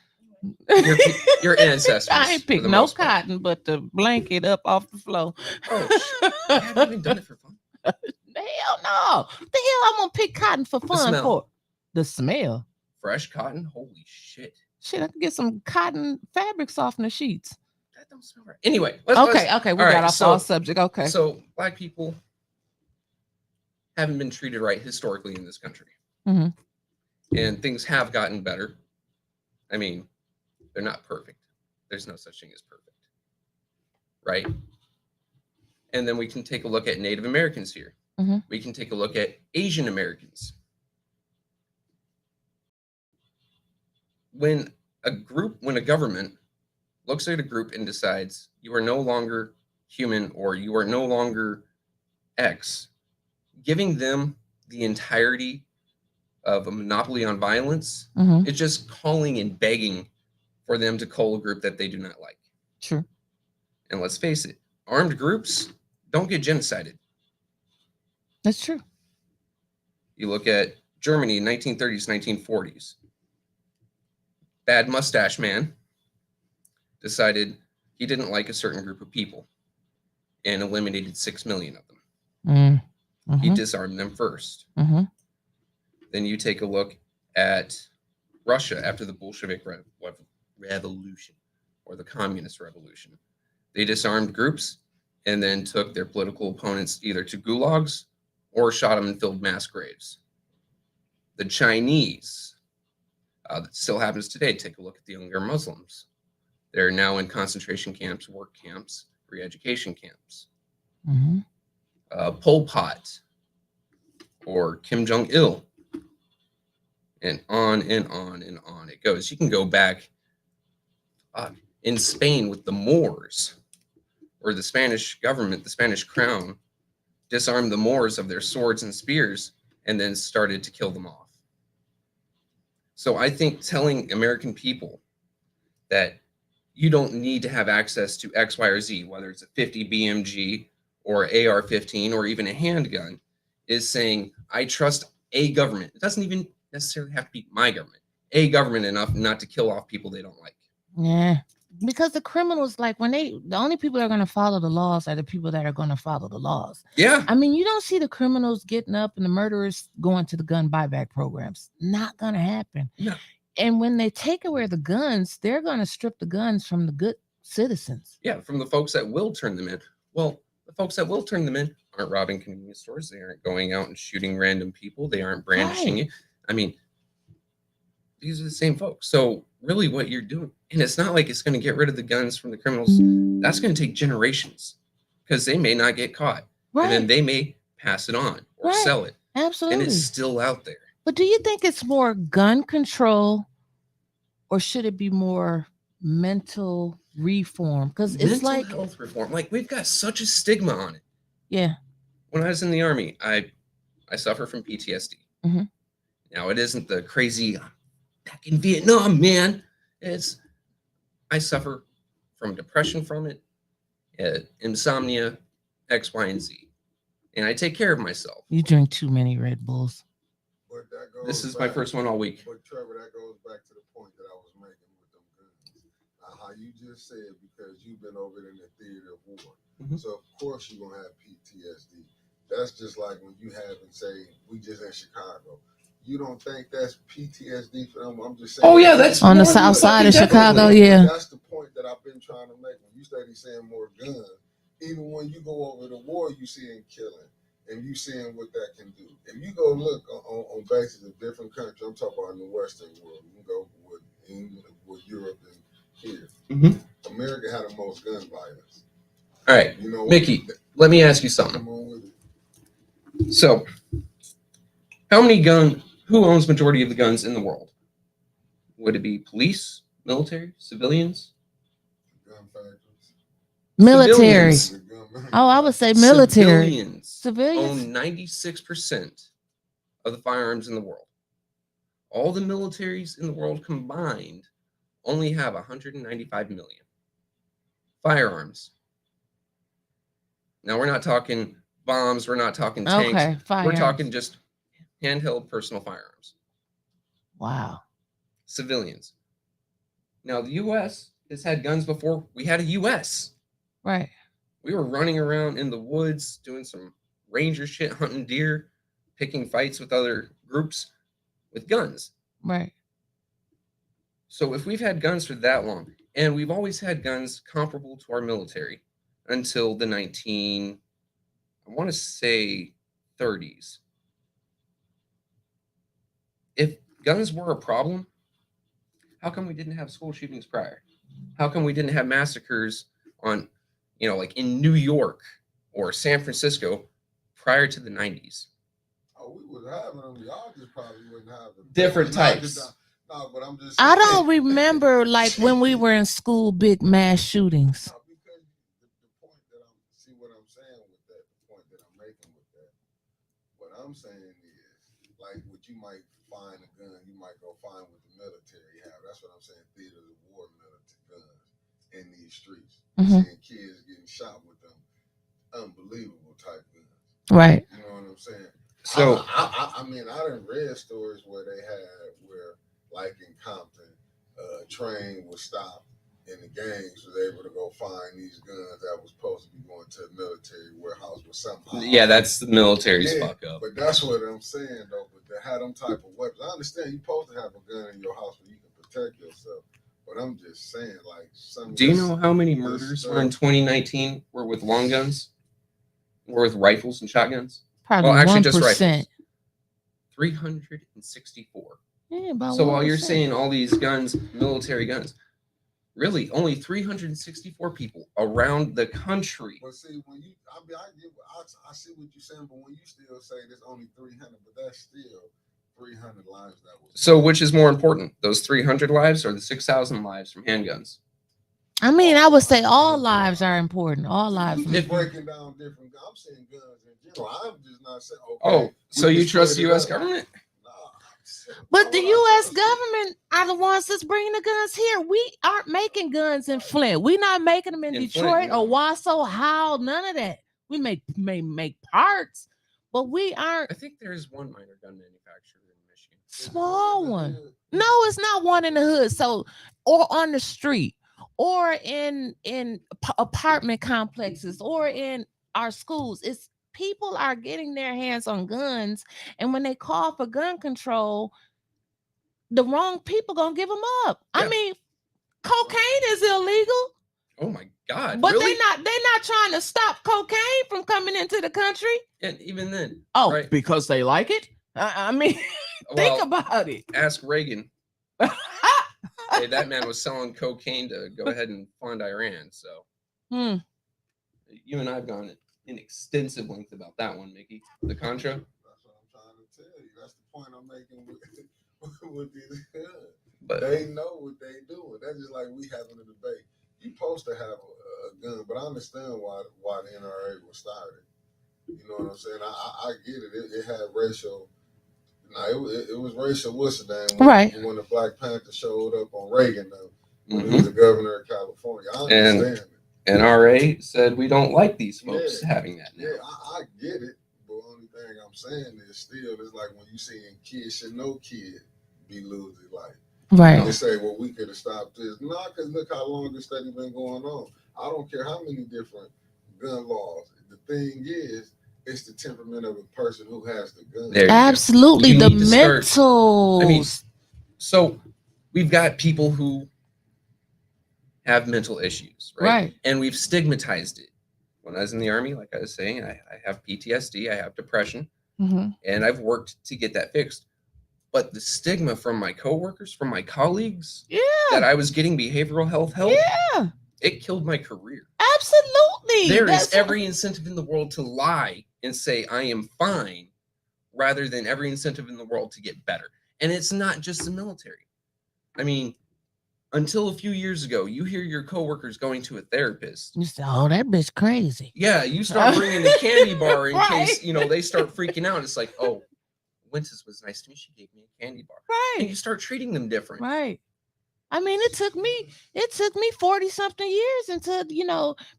your ancestors. I ain't for picked the no most part. cotton but the blanket up off the floor. Oh, I haven't even done it for fun. Hell no. The hell I'm gonna pick cotton for fun smell. for? The smell. Fresh cotton, holy shit, Shit, I can get some cotton fabric softener sheets. that don't smell right. Anyway, let's, Okay, we all got right, off so- all subject. Okay. So black people haven't been treated right historically in this country, Mhm. and things have gotten better. I mean, they're not perfect. There's no such thing as perfect, right? And then we can take a look at Native Americans here. Mhm. We can take a look at Asian Americans. When a government looks at a group and decides you are no longer human or you are no longer X, giving them the entirety of a monopoly on violence, Mhm. it's just calling and begging for them to cull a group that they do not like. True. And let's face it, armed groups don't get genocided. That's true. You look at Germany in 1930s, 1940s. Bad mustache man decided he didn't like a certain group of people and eliminated 6 million of them. He Mhm. disarmed them first. Mhm. Then you take a look at Russia after the Bolshevik Revolution or the Communist Revolution. They disarmed groups and then took their political opponents either to gulags or shot them and filled mass graves. The Chinese, that still happens today. Take a look at the Uyghur Muslims. They're now in concentration camps, work camps, re-education camps. Mhm. Pol Pot or Kim Jong-il, and on and on and on it goes. You can go back in Spain with the Moors, where the Spanish government, the Spanish crown, disarmed the Moors of their swords and spears and then started to kill them off. So I think telling American people that you don't need to have access to X, Y, or Z, whether it's a 50 BMG or AR-15 or even a handgun, is saying, I trust a government. It doesn't even necessarily have to be my government. A government enough not to kill off people they don't like. Yeah. Because the criminals, like the only people that are going to follow the laws are the people that are going to follow the laws. Yeah. I mean, you don't see the criminals getting up and the murderers going to the gun buyback programs. Not going to happen. No. And when they take away the guns, they're going to strip the guns from the good citizens. Yeah, from the folks that will turn them in. Well, the folks that will turn them in aren't robbing convenience stores. They aren't going out and shooting random people. They aren't brandishing Right. it. I mean, these are the same folks. So really what you're doing, and it's not like it's going to get rid of the guns from the criminals. That's going to take generations because they may not get caught. Right. And then they may pass it on or Right. sell it. Absolutely. And it's still out there. But do you think it's more gun control or should it be more mental reform? Because it's Mental like, health reform. Like we've got such a stigma on it. yeah. When I was in the Army, I suffer from PTSD. Mhm. Now it isn't the crazy back in Vietnam, man. I suffer from depression from it, insomnia, X, Y, and Z, and I take care of myself. You drink too many Red Bulls. But that goes This is my back- first one all week. But Trevor, that goes back to the point that I was making with them guns. How you just said, because you've been over it in the theater of war. Mhm. So of course you're gonna have PTSD. That's just like when you have and say, we just in Chicago. You don't think that's PTSD for them? I'm just saying. Oh yeah, that's On the more south than side of definitely. Chicago, yeah. That's the point that I've been trying to make. When you started saying more guns, even when you go over the war, you seeing killing and you seeing what that can do. If you go look on basis of different countries, I'm talking about in the Western world. You can go with England, with Europe, and here. Mhm. America had the most gun violence. All right, You know, Mickey, let me ask you something. Come on with it. So, who owns majority of the guns in the world? Would it be police, military, civilians? Gun factories. Military. Civilians. The gun Oh, I would say military. Civilians Civilians. own 96% of the firearms in the world. All the militaries in the world combined only have 195 million firearms. Now we're not talking bombs, we're not talking tanks. Okay, fire. We're talking just handheld personal firearms. Wow. Civilians. Now, the U.S. has had guns before we had a U.S. Right. We were running around in the woods doing some ranger shit, hunting deer, picking fights with other groups with guns. Right. So if we've had guns for that long, and we've always had guns comparable to our military until the I want to say 30s. If guns were a problem, how come we didn't have school shootings prior? How come we didn't have massacres on, like in New York or San Francisco prior to the 90s? Oh, we was having them. Y'all just probably wouldn't have them. Different types. No, but I'm just I saying. don't remember like when we were in school, big mass shootings. No, because the point that see what I'm saying with that, the point that I'm making with that. What I'm saying is, like, what you might find a gun, you might go find what the military have. That's what I'm saying. Theaters of war military guns in these streets. Mhm. Seeing kids getting shot with them unbelievable type guns. Right. You know what I'm saying? So I mean, I done read stories where they had like in Compton, train was stopped and the gangs was able to go find these guns that was supposed to be going to a military warehouse or something. yeah, that's the military's Yeah, fuck up. But that's what I'm saying though. But they had them type of weapons. I understand you're supposed to have a gun in your house where you can protect yourself. But I'm just saying, like, some. Do you know how many murders were in 2019 were with long guns? Were with rifles and shotguns? Probably Well, actually, 1%. just rifles. 364. Yeah, about So while 1%. you're saying all these guns, military guns, really only 364 people around the country. But see, when you, I see what you're saying, but when you still say there's only 300, but that's still 300 lives that was. So which is more important, those 300 lives or the 6,000 lives from handguns? I mean, I would say all lives are important. All lives. You're breaking down different. I'm saying guns in general. I'm just not saying. Okay, Oh, so you trust the U.S. government? But the U.S. government are the ones that's bringing the guns here. We aren't making guns in Flint. We're not making them in Detroit Flint, or Wausau, Howell, none of that. We may make parts, but we aren't. I think there is one minor gun manufacturer in Michigan. Small one. No, it's not one in the hood. So, or on the street, or in apartment complexes, or in our schools. It's people are getting their hands on guns, and when they call for gun control, the wrong people gonna give them up. Yeah. I mean, cocaine is illegal. Oh my God! But really? they're not trying to stop cocaine from coming into the country. And even then, right? Because they like it. I mean, think about it. Ask Reagan. Hey, that man was selling cocaine to go ahead and fund Iran. So, you and I have gone in extensive length about that one, Mickey. The Contra. That's what I'm trying to tell you. That's the point I'm making with these guns. But they know what they doing. That's just like we having a debate. You're supposed to have a gun, but I understand why the NRA was started. You know what I'm saying? I get it. It had racial. No, it was racial. What's the name? Right. When the Black Panther showed up on Reagan, when he was the governor of California. I understand it. NRA said we don't like these folks having that. Now. Yeah, I get it. But the only thing I'm saying is still, it's like when you seeing kids, should no kid be losing life. Right. They say, well, we could have stopped this. No, because look how long this study been going on. I don't care how many different gun laws. The thing is, it's the temperament of a person who has the gun. Absolutely, the mental. I mean, so we've got people who have mental issues, right? And we've stigmatized it. When I was in the Army, like I was saying, I have PTSD, I have depression, and I've worked to get that fixed. But the stigma from my coworkers, from my colleagues, that I was getting behavioral health help, it killed my career. Absolutely. There is every incentive in the world to lie and say I am fine, rather than every incentive in the world to get better. And it's not just the military. I mean, until a few years ago, you hear your coworkers going to a therapist. You say, "Oh, that bitch crazy." Yeah, you start bringing the candy bar in case they start freaking out. It's like, oh, Winces was nice to me. She gave me a candy bar. Right. And you start treating them different. Right. I mean, it took me 40 something years until,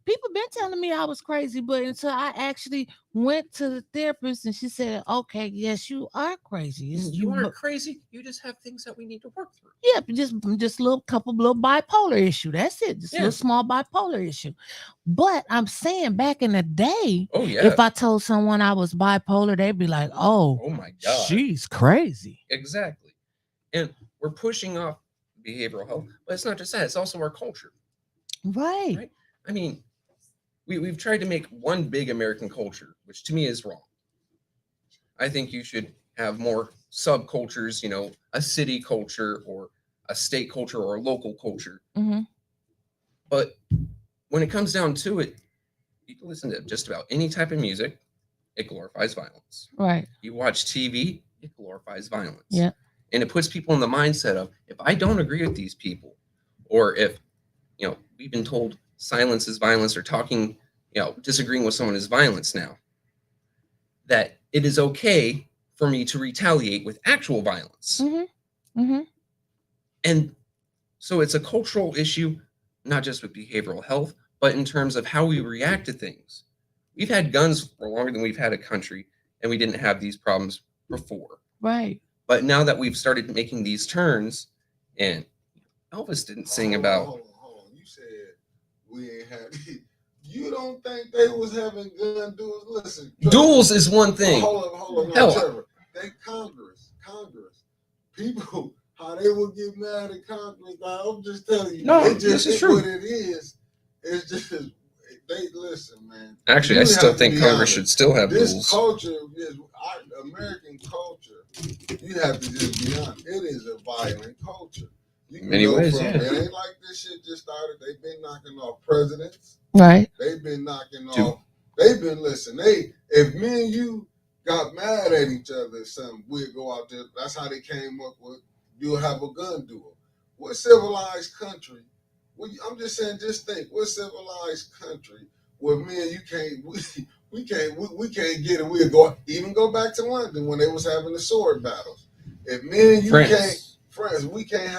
people been telling me I was crazy, but until I actually went to the therapist and she said, okay, yes, you are crazy. You aren't crazy. You just have things that we need to work through. Yeah, just a little bipolar issue. That's it. Just a Yeah. little small bipolar issue. But I'm saying back in the day, Oh yeah. if I told someone I was bipolar, they'd be like, oh my God. She's crazy. Exactly. And we're pushing off behavioral health, but it's not just that, it's also our culture. Right. I mean, we've tried to make one big American culture, which to me is wrong. I think you should have more subcultures, a city culture or a state culture or a local culture. Mm-hmm. But when it comes down to it, you can listen to just about any type of music, it glorifies violence. Right. You watch TV, it glorifies violence. Yeah. And it puts people in the mindset of, if I don't agree with these people, or if, we've been told silence is violence, or talking, disagreeing with someone is violence now, that it is okay for me to retaliate with actual violence. Mm-hmm. Mm-hmm. And so it's a cultural issue, not just with behavioral health, but in terms of how we react to things. We've had guns for longer than we've had a country, and we didn't have these problems before. Right. But now that we've started making these turns, and Elvis didn't sing about. Hold on. You said we ain't had. You don't think they was having gun duels? Listen, Duels is one thing. Hold on. Hell, Trevor. They Congress. People, how they would get mad at Congress. Now, I'm just telling you. No, this is true. What it is. It's just they listen, man. Actually, I still think Congress should still have this duels. Culture is our American culture. You have to just be honest. It is a violent culture. In many ways, yeah. It ain't like this shit just started. They've been knocking off presidents. Right. They've been knocking off. They've been listening. If me and you got mad at each other or something, we'd go out there. That's how they came up with you'll have a gun duel. What civilized country? I'm just saying, just think. What civilized country where me and you can't we can't get it? We'll go back to London when they was having the sword battles. If me and you France, we can't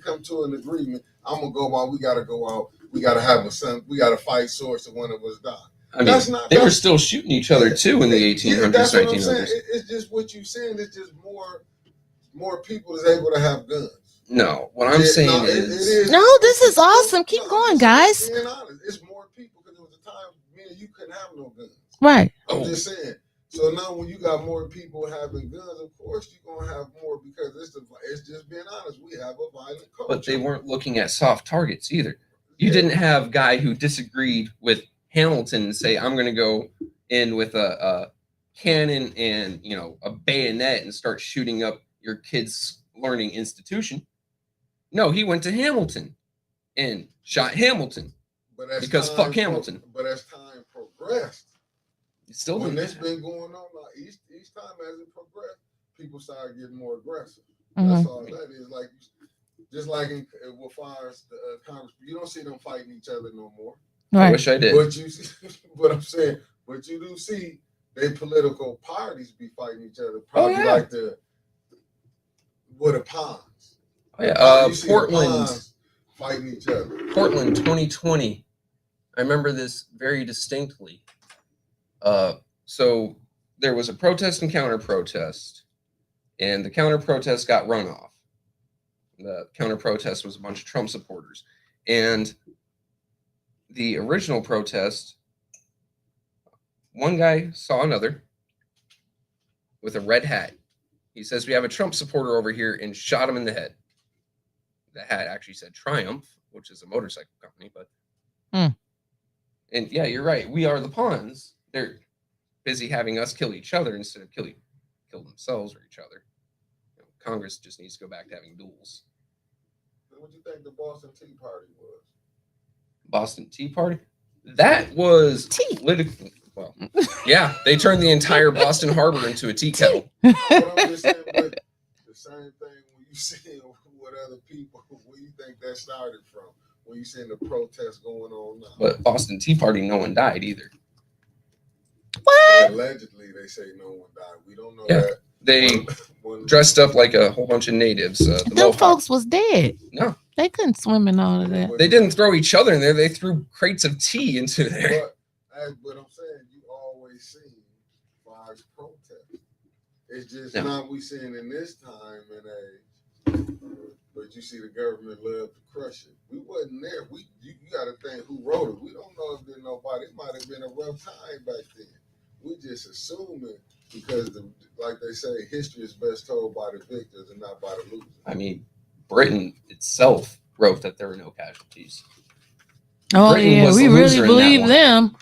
come to an agreement. I'm gonna go out. We gotta go out. We gotta have a son. We gotta fight swords so one of us die. I mean, they were still shooting each other too in the 1800s, that's what 1900s. I'm saying. It's just what you're saying. It's just more people is able to have guns. No, what I'm saying is no. This is awesome. Keep going, guys. Being honest, it's more people because there was a time me and you couldn't have no guns. Right. I'm just saying. So now when you got more people having guns, of course you're gonna have more because it's just being honest. We have a violent culture. But they weren't looking at soft targets either. You didn't have a guy who disagreed with Hamilton and say, I'm going to go in with a cannon and a bayonet and start shooting up your kid's learning institution. No, he went to Hamilton and shot Hamilton because fuck Hamilton. But as time progressed, still when it's been going on, each time as it progressed, people started getting more aggressive. Mm-hmm. That's all that is. Like just like with fires, Congress, you don't see them fighting each other no more. Right. I wish I did. But you see, what I'm saying, but you do see they political parties be fighting each other. Probably like the Pawns. Oh, yeah. Portland fighting each other. Portland 2020. I remember this very distinctly. So there was a protest and counter protest, and the counter protest got run off. The counter protest was a bunch of Trump supporters, and the original protest, one guy saw another with a red hat. He says, we have a Trump supporter over here, and shot him in the head. The hat actually said Triumph, which is a motorcycle company, but and yeah, you're right. We are the pawns. They're busy having us kill each other instead of kill themselves or each other. Congress just needs to go back to having duels. What do you think the Boston Tea Party was? Boston Tea Party? That was politically. Well, yeah, they turned the entire Boston Harbor into a tea kettle. I'm just saying, but the same thing when you see with other people, where you think that started from? When you see the protests going on now. But Boston Tea Party, no one died either. What? Allegedly, they say no one died. We don't know Yeah, that. they dressed up like a whole bunch of natives. The Them Mohawks. folks was dead. No, They couldn't swim in all of that. they didn't throw each other in there. They threw crates of tea into there. But I'm saying you always see fires protest. It's just No. not we seeing in this time and age. But you see the government love to crush it. We wasn't there. You got to think who wrote it. We don't know if there's nobody. It might have been a rough time back then. We just assuming because, like they say, history is best told by the victors and not by the losers. I mean, Britain itself wrote that there were no casualties. Oh Britain yeah, was we the really loser in that believe one. them.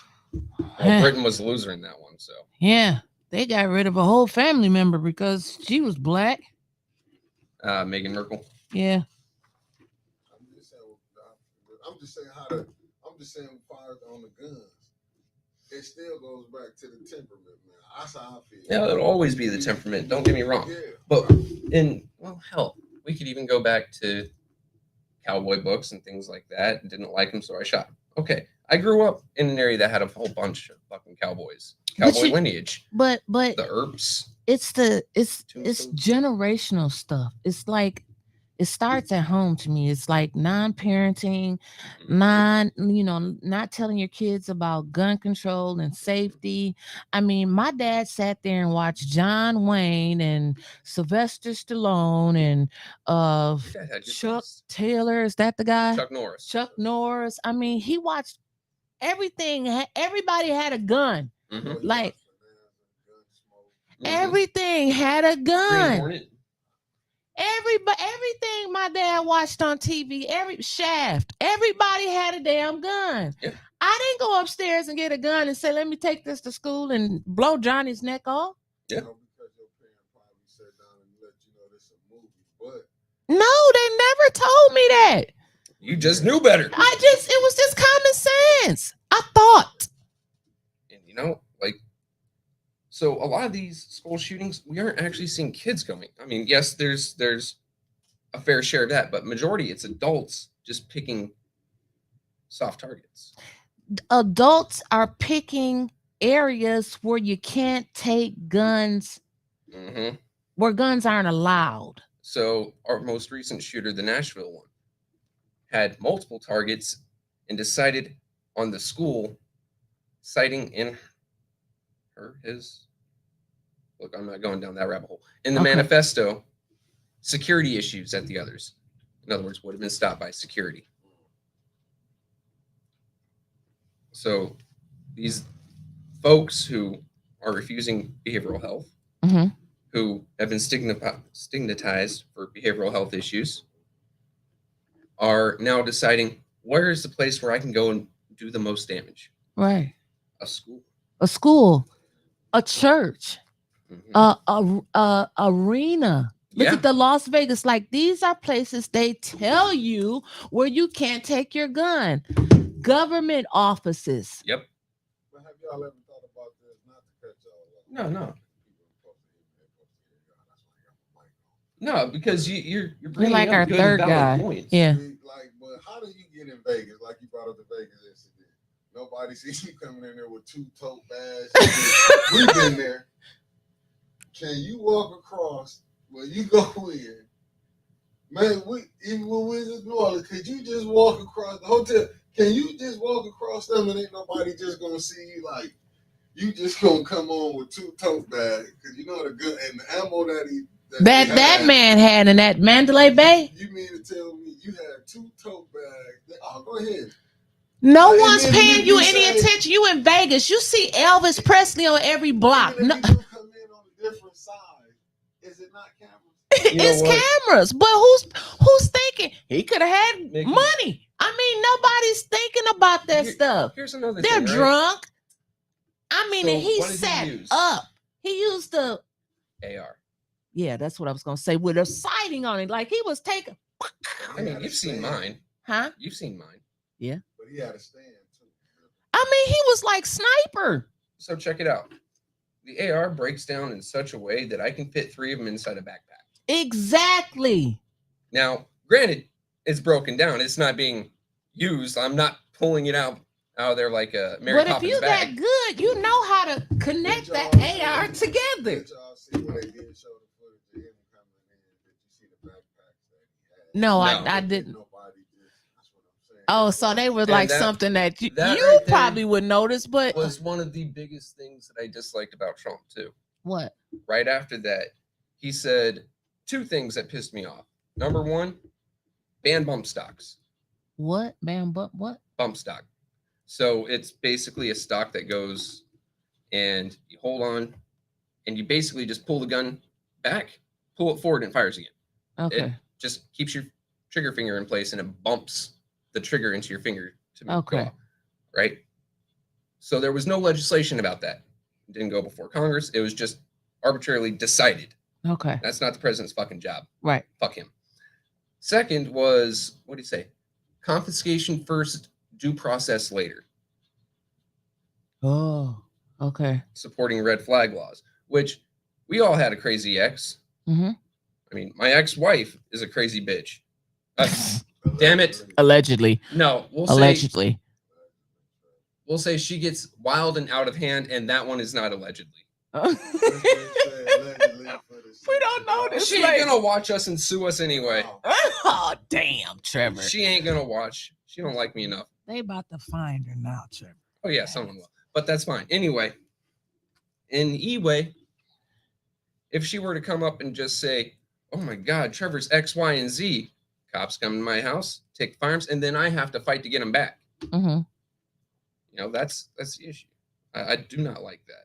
Well, Britain was the loser in that one. So Yeah, they got rid of a whole family member because she was black. Meghan Merkel. Yeah. I'm just saying fires on the guns. It still goes back to the temperament, man. That's how I feel. Yeah, it'll always be the temperament. Don't get me wrong. Yeah. But hell, we could even go back to cowboy books and things like that. And didn't like them, so I shot him. Okay, I grew up in an area that had a whole bunch of fucking cowboys, cowboy lineage. But The Earps. it's Tombstones. generational stuff. It's like it starts at home to me. It's like non-parenting, not telling your kids about gun control and safety. I mean, my dad sat there and watched John Wayne and Sylvester Stallone and Your dad had good Chuck taste. Taylor. Is that the guy? Chuck Norris. Chuck Norris. I mean, he watched everything. Everybody had a gun. Mhm. Like Mhm. everything had a Green gun. Hornet. Everything my dad watched on TV, every Shaft, everybody had a damn gun. Yeah. I didn't go upstairs and get a gun and say, "Let me take this to school and blow Johnny's neck off." Yeah. Because your parents probably sat down and let you know this is a movie, but No, they never told me that. You just knew better. It was just common sense. I thought. And so a lot of these school shootings, we aren't actually seeing kids going. I mean, yes, there's a fair share of that, but majority it's adults just picking soft targets. Adults are picking areas where you can't take guns, Mm-hmm. where guns aren't allowed. So our most recent shooter, the Nashville one, had multiple targets and decided on the school, citing in his. Look, I'm not going down that rabbit hole. In the Okay. manifesto, security issues at the others. In other words, would have been stopped by security. So these folks who are refusing behavioral health, Mhm. who have been stigmatized for behavioral health issues, are now deciding where is the place where I can go and do the most damage? Right. A school. A school, a church, Mhm. a arena. Look Yeah. at the Las Vegas. Like these are places they tell you where you can't take your gun. Government offices. Yep. have y'all ever thought about this? Not to cut y'all off. No. No, because you're bringing like up our good third and valid guy. points. Yeah. But how do you get in Vegas? Like you brought up the Vegas incident. Nobody sees you coming in there with 2 tote bags. We've been there. Can you walk across where you go in? Man, even when we was in New Orleans, could you just walk across the hotel? Can you just walk across them and ain't nobody just gonna see you like you just gonna come on with 2 tote bags? Cause you know the gun and the ammo That man had in that Mandalay Bay. You mean to tell me you had 2 tote bags? Oh, go ahead. No And one's then paying you any say- attention. You in Vegas. You see Elvis Presley on every block. Even No, if you do come in on a different side, is it not cameras? You know it's what? cameras. But who's thinking he could have had Mickey. money? I mean, nobody's thinking about that stuff. Here's another They're thing, right? drunk. I mean, So and he what did he sat use? up. He used the AR. yeah, that's what I was gonna say with a sighting on it, like he was taking. I mean, you've seen mine. Huh? You've seen mine. But he had a stand too. I mean, he was like sniper. So check it out. The AR breaks down in such a way that I can fit 3 of them inside a backpack. Exactly. Now, granted, it's broken down. It's not being used. I'm not pulling it out of there like a Mary But if Poppins you bag. that good, you know how to connect Did that y'all see- AR together. Did y'all see when they did show the footage of him No, No. I didn't. Nobody did. That's what I'm saying. Oh, so they were And like that- something that you that right there probably would notice, but was one of the biggest things that I disliked about Trump too. what? Right after that, he said two things that pissed me off. Number one, ban bump stocks. What? Bam, but what? Bump stock. So it's basically a stock that goes and you hold on and you basically just pull the gun back, pull it forward, and it fires again. Okay. It just keeps your trigger finger in place and it bumps the trigger into your finger to make it Okay. go off. Right? So there was no legislation about that. It didn't go before Congress. It was just arbitrarily decided. Okay. That's not the president's fucking job. Right. Fuck him. Second was, what did he say? Confiscation first, due process later. Oh. Okay. Supporting red flag laws, which we all had a crazy ex. Mm-hmm. I mean, my ex-wife is a crazy bitch. Damn it. Allegedly. No, Allegedly. we'll say she gets wild and out of hand, and that one is not allegedly. We don't know this. She ain't gonna watch us and sue us anyway. Oh, damn, Trevor. She ain't gonna watch. She don't like me enough. They about to find her now, Trevor. Oh yeah, someone will. But that's fine. Anyway, in E-way, if she were to come up and just say, "Oh my God, Trevor's X, Y, and Z," cops come to my house, take firearms, and then I have to fight to get them back. Mm-hmm. You know, that's the issue. I do not like that.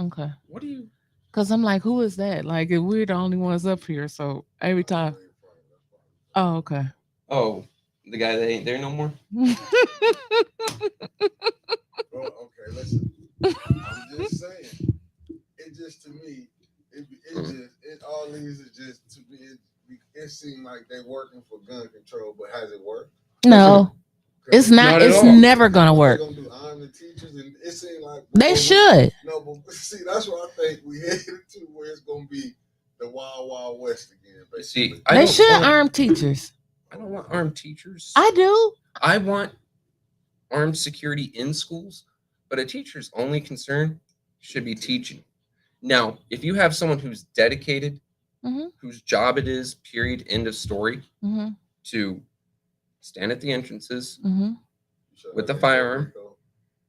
Okay. What do you? Because I'm like, who is that? Like, we're the only ones up here. So every time. Oh, okay. Oh, the guy that ain't there no more. Well, okay, listen. I'm just saying. It just to me, it all these is just to me. It seemed like they working for gun control, but has it worked? No, it's not. Not at It's all. never gonna work. They're gonna do arm the teachers, and it seemed like They should. No, but see, that's what I think we headed to, where it's gonna be the wild, wild west again. Basically. See, I They don't should want- arm teachers. I don't want armed teachers. I do. I want armed security in schools, but a teacher's only concern should be teaching. Now, if you have someone who's dedicated, Mhm. whose job it is, period, end of story, Mm-hmm. to stand at the entrances Mm-hmm. Shut with up, the they firearm. did Rico.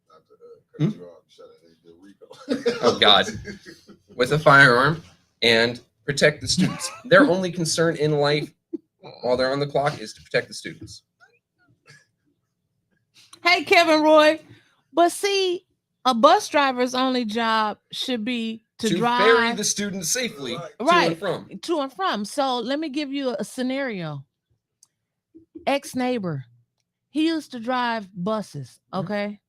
Not to cut you off. Shut up, they did Rico. Oh, God. with a firearm and protect the students. Their only concern in life while they're on the clock is to protect the students. Hey, Kevin Roy. But see, a bus driver's only job should be to drive ferry the students safely to Right. and from. to and from. So let me give you a scenario. Ex-neighbor. He used to drive buses. Okay.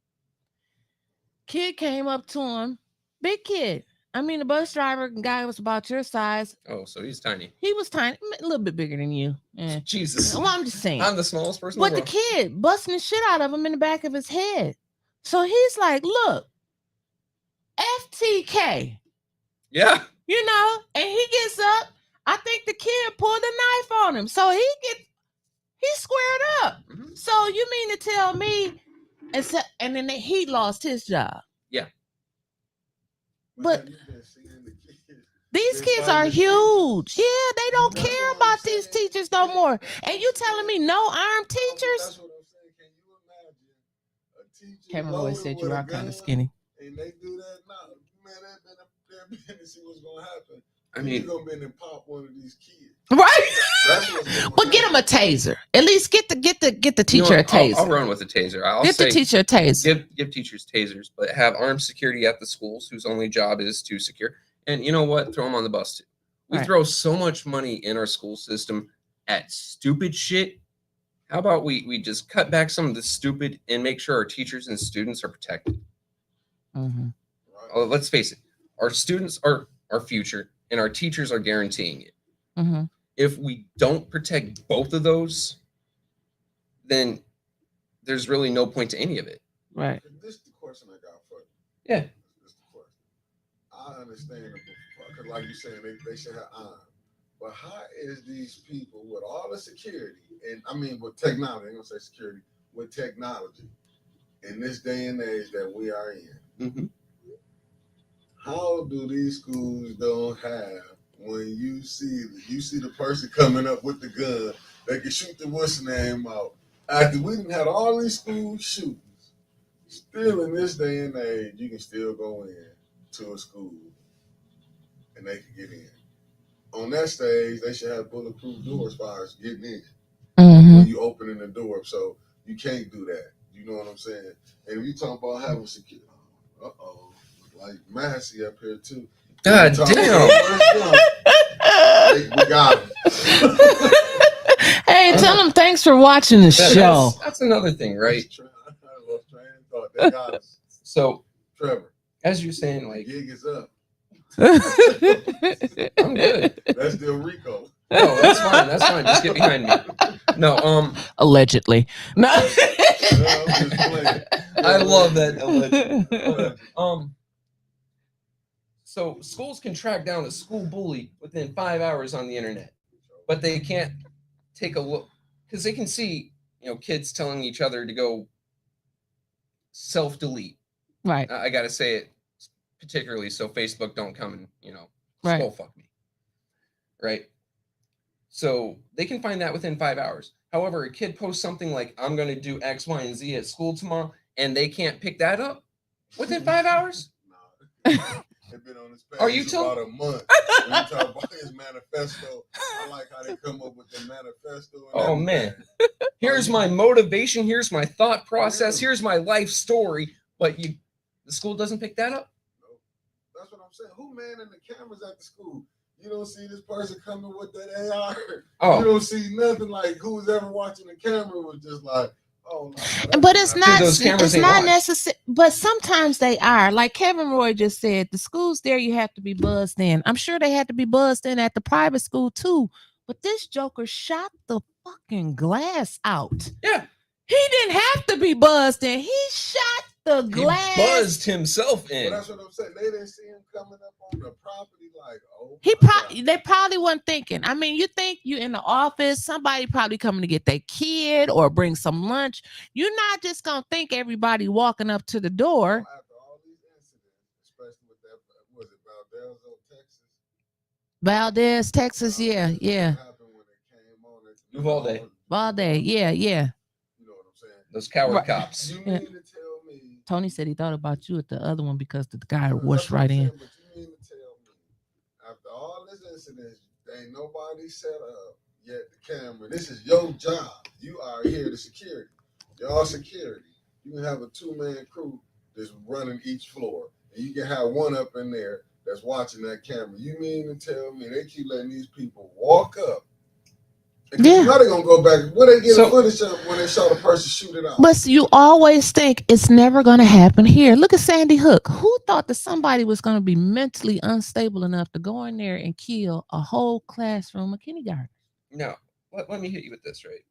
Kid came up to him. Big kid. I mean, the bus driver guy was about your size. Oh, so he's tiny. He was tiny, a little bit bigger than you. Eh. Jesus. Well, I'm just saying. I'm the smallest person But in the the world. kid busting the shit out of him in the back of his head. So he's like, look, FTK, Yeah. you know, and he gets up. I think the kid pulled a knife on him. So he's squared up. Mhm. So you mean to tell me, and then he lost his job. But Have you been seeing the kids? these They kids are find the huge. Yeah, they don't That's care what I'm about these saying. teachers no more. And you telling me no armed teachers? That's what I'm saying. Can you imagine a teacher Kevin Roy loaded said with you a are kind gun, of skinny. and they do that now? Man, they've been to see what's gonna happen. I You're mean, gonna be in and pop one of these kids. Right? That's what's going But get him a taser. At least get the you know teacher a what? I'll taser. run with a taser. I'll Get say the teacher a taser. give teachers tasers, but have armed security at the schools whose only job is to secure. And you know what? Throw them on the bus too. We Right. throw so much money in our school system at stupid shit. How about we just cut back some of the stupid and make sure our teachers and students are protected? Mhm. Oh, let's face it, our students are our future and our teachers are guaranteeing it. Mhm. If we don't protect both of those, then there's really no point to any of it. Right. This is the question I got for you. Yeah. This is the question. I understand because, like you saying, they should have armed. But how is these people with all the security and I mean with technology? I'm gonna say security with technology in this day and age that we are in. Mm-hmm. How do these schools don't have when you see the person coming up with the gun, they can shoot the what's name out. After we done had all these school shootings, still in this day and age, you can still go in to a school and they can get in. On that stage, they should have bulletproof doors as far as getting in. When you opening the door, so you can't do that. You know what I'm saying? And if you talking about having security, like Massey up here too. God damn. We got him. Hey, tell them thanks for watching the show. That's another thing, right? They got us. So, Trevor, as you're saying, like, gig is up. I'm good. That's still Rico. No, that's fine. That's fine. Just get behind me. No, allegedly. No. I'm just playing. I love that. Allegedly. So schools can track down a school bully within 5 hours on the internet, but they can't take a look because they can see, kids telling each other to go self-delete. Right. I got to say it particularly so Facebook don't come and, Right. skull fuck me. Right. So they can find that within 5 hours. However, a kid posts something like, I'm going to do X, Y, and Z at school tomorrow, and they can't pick that up within 5 hours? They've been on this page Are you about a month. When you talk about his manifesto, I like how they come up with the manifesto. Oh, man. Here's my motivation. Here's my thought process. Here's my life story. But the school doesn't pick that up? No. That's what I'm saying. Who manning the cameras at the school? You don't see this person coming with that AR. Oh. You don't see nothing like who's ever watching the camera was just like, oh, no. But it's not. Those cameras It's ain't not watch. necessary. But sometimes they are. Like Kevin Roy just said, the schools there you have to be buzzed in. I'm sure they had to be buzzed in at the private school too. But this joker shot the fucking glass out. Yeah. He didn't have to be buzzed in. He shot the glass. He buzzed himself in. Well, that's what I'm saying. They didn't see him coming up on the property like, oh. They probably wasn't thinking. I mean, you think you in the office, somebody probably coming to get their kid or bring some lunch. You're not just gonna think everybody walking up to the door. After all these incidents, especially with that, was it Texas? Valdez, Texas, yeah. What happened when it came on? Uvalde. Valdez, yeah. You know what I'm saying? Those coward Right. cops. You mean to tell me? Tony said he thought about you at the other one because the guy That's rushed what I'm right saying, in. But you mean to tell me, after all this incidents, ain't nobody set up yet the camera. This is your job. You are here to security. Y'all security. You can have a 2-man crew that's running each floor. And you can have one up in there that's watching that camera. You mean to tell me they keep letting these people walk up? Yeah. How they gonna go back? Where they get the footage of when they saw the person shoot it out? But you always think it's never going to happen here. Look at Sandy Hook. Who thought that somebody was going to be mentally unstable enough to go in there and kill a whole classroom of kindergarten? Now, let me hit you with this, right?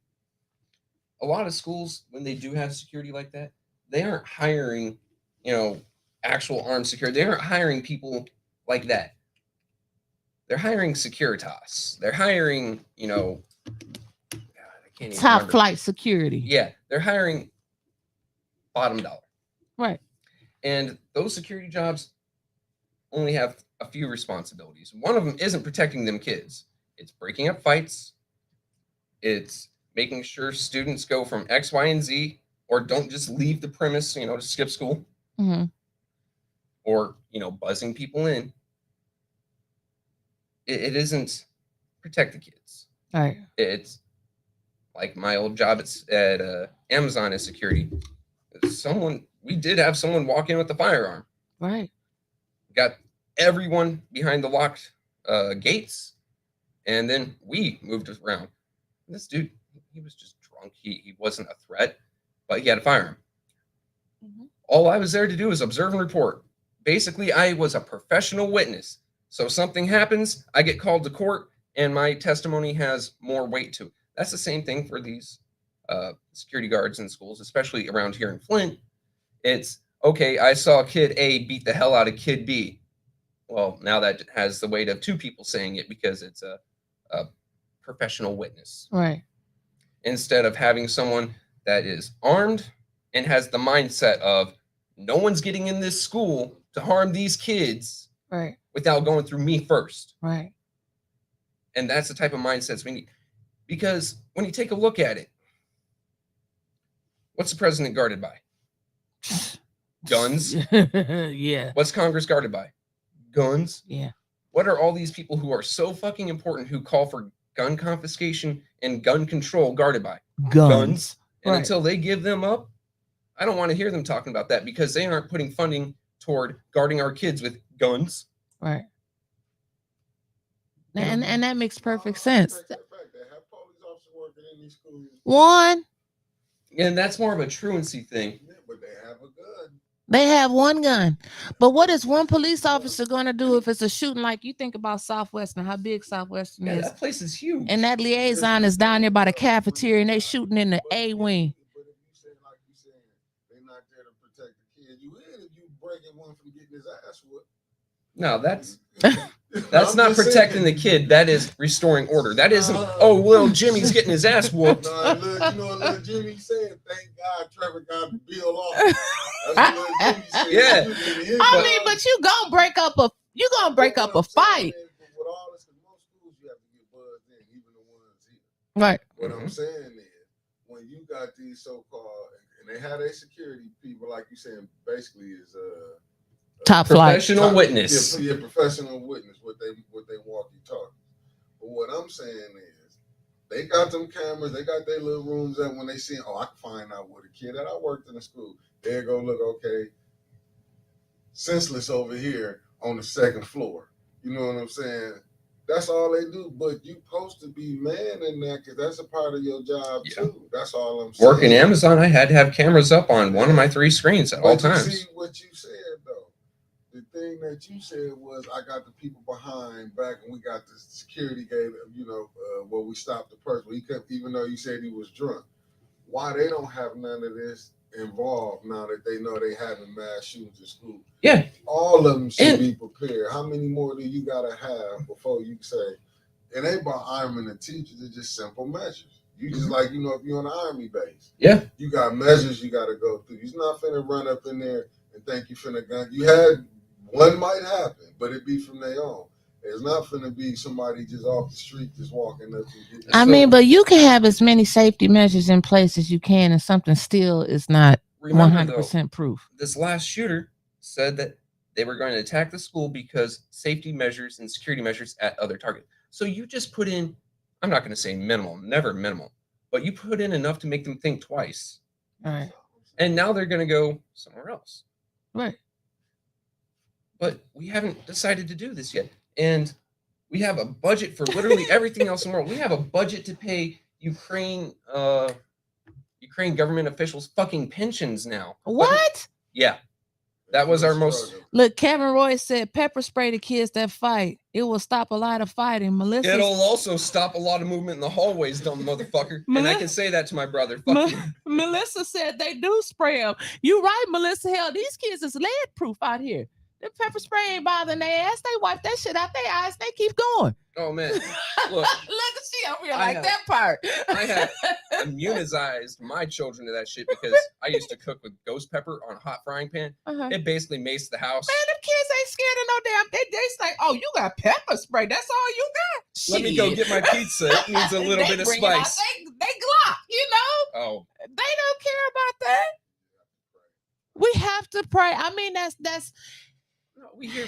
A lot of schools, when they do have security like that, they aren't hiring, actual armed security. They aren't hiring people like that. They're hiring Securitas. They're hiring, God, I can't even Top remember. flight security. Yeah, they're hiring bottom dollar. Right. And those security jobs only have a few responsibilities. One of them isn't protecting them kids. It's breaking up fights. It's making sure students go from X, Y, and Z, or don't just leave the premise, to skip school. Mm-hmm. Or, buzzing people in. It isn't protect the kids. All right. It's like my old job at Amazon as security. We did have someone walk in with a firearm. Right. Got everyone behind the locked gates, and then we moved around. And this dude, he was just drunk. He wasn't a threat, but he had a firearm. Mm-hmm. All I was there to do was observe and report. Basically, I was a professional witness. So if something happens, I get called to court, and my testimony has more weight to it. That's the same thing for these security guards in schools, especially around here in Flint. It's, okay, I saw kid A beat the hell out of kid B. Well, now that has the weight of 2 people saying it because it's a professional witness. Right. Instead of having someone that is armed and has the mindset of, no one's getting in this school to harm these kids Right. without going through me first. Right. And that's the type of mindsets we need. Because when you take a look at it, what's the president guarded by? Guns. Yeah. What's Congress guarded by? Guns. Yeah. What are all these people who are so fucking important who call for gun confiscation and gun control guarded by? Guns. And Right. until they give them up, I don't want to hear them talking about that because they aren't putting funding toward guarding our kids with guns. Right. And that makes perfect sense. They have police officers working in these schools. One, And that's more of a truancy thing. Yeah, but they have a gun. they have one gun. But what is one police officer going to do if it's a shooting? Like you think about Southwestern, how big Southwestern Yeah, is. that place is huge. And that liaison is down there by the cafeteria and they shooting in the A wing. But if you say, like you saying, they're not there to protect the kid, you in if you breaking one from getting his ass whooped. No, that's I'm not just protecting saying. the kid. That is restoring order. That isn't, oh, little Jimmy's getting his ass whooped. No, look, you know what little Jimmy said? Thank God Trevor got Bill off. That's what little Jimmy said. Yeah. I mean, but you gonna break up a fight. With all this, 'cause most schools you have to get buzzed in, even the ones here. Right. What I'm saying is, when you got these so-called, and they have their security people, like you saying, basically is Top flight. Professional witness. Yeah, professional witness. What they walkie talkie. But what I'm saying is, they got them cameras. They got their little rooms that when they see, oh, I can find out what a kid that I worked in the school. There go look, okay, senseless over here on the second floor. You know what I'm saying? That's all they do. But you supposed to be manning that because that's a part of your job too. That's all I'm saying. Working Amazon, I had to have cameras up on one of my 3 screens at all But you times. see what you said though. The thing that you said was, I got the people behind back, and we got the security gate. Where we stopped the person. He kept, even though you said he was drunk. Why they don't have none of this involved now that they know they having mass shootings in school? Yeah. All of them should And- be prepared. How many more do you gotta have before you say? It ain't about arming the teachers. It's just simple measures. You just like, if you're on an army base. Yeah. You got measures you gotta go through. You're not finna run up in there and think you finna gun. You had one might happen, but it be from their own. It's not finna be somebody just off the street just walking up and getting. I mean, but you can have as many safety measures in place as you can, and something still is not Remember, 100% proof. this last shooter said that they were going to attack the school because safety measures and security measures at other targets. So you just put in, I'm not going to say minimal, never minimal, but you put in enough to make them think twice. All right. And now they're going to go somewhere else. Right. But we haven't decided to do this yet. And we have a budget for literally everything else in the world. We have a budget to pay Ukraine government officials fucking pensions now. What? Yeah. That was our most. Look, Kevin Roy said pepper spray the kids that fight. It will stop a lot of fighting. Melissa. It'll also stop a lot of movement in the hallways, dumb motherfucker. And I can say that to my brother. Fuck you. Melissa said they do spray them. You right, Melissa. Hell, these kids is lead proof out here. The pepper spray ain't bothering their ass. They wipe that shit out their eyes. They keep going. Oh man, look, Look at she over here I like have- that part. I have immunized my children to that shit because I used to cook with ghost pepper on a hot frying pan. Uh-huh. It basically maced the house. Man, them kids ain't scared of no damn. They say, "Oh, you got pepper spray. That's all you got." Let me go get my pizza. It needs a little They bit of bring it out. spice. They Glock, you know. Oh, They don't care about that. We have to pray. I mean, that's no, we hear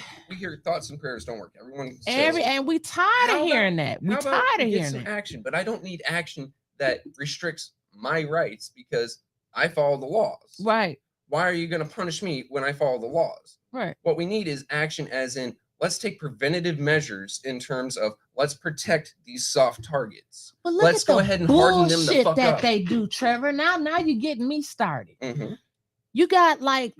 thoughts and prayers don't work. Everyone says, and we tired How of hearing that. We how about tired of we get hearing some that. action, but I don't need action that restricts my rights because I follow the laws. Right, Why are you going to punish me when I follow the laws? right. What we need is action, as in let's take preventative measures in terms of let's protect these soft targets. But look Let's at go the ahead and harden them the bullshit fuck that up. they do, Trevor. Now you're getting me started. Mhm. You got like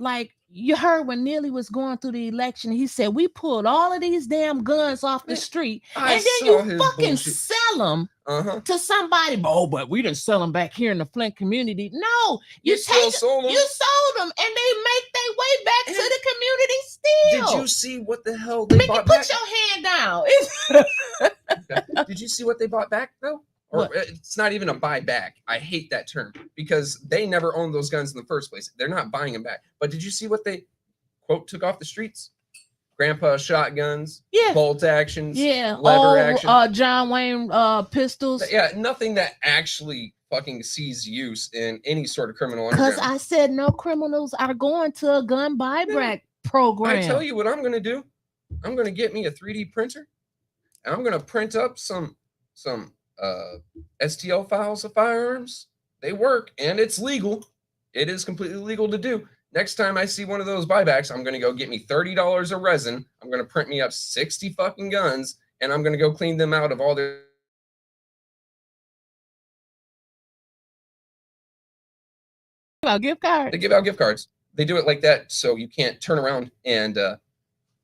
you heard when Neely was going through the election, he said we pulled all of these damn guns off the Yeah, street, I and then saw you his fucking bullshit. sell them Uh-huh. to somebody. Oh, but we didn't sell them back here in the Flint community. No, you still take sold them. you sold them, and they make their way back to And the community still. Did you see what the hell they Mickey, bought put back? your hand down. Did you see what they bought back though? Or What? it's not even a buy back. I hate that term because they never owned those guns in the first place. They're not buying them back. But did you see what they quote took off the streets? grandpa shotguns, Yeah. bolt actions, Yeah. lever action. John Wayne pistols. Yeah, nothing that actually fucking sees use in any sort of criminal Because underground. I said no criminals are going to a gun buyback program. I tell you what I'm gonna do. I'm gonna get me a 3D printer, and I'm gonna print up some STL files of firearms. They work, and it's legal. It is completely legal to do. Next time I see one of those buybacks, I'm gonna go get me $30 of resin. I'm gonna print me up 60 fucking guns, and I'm gonna go clean them out of all their. Gift card. They give out gift cards. They do it like that, so you can't turn around and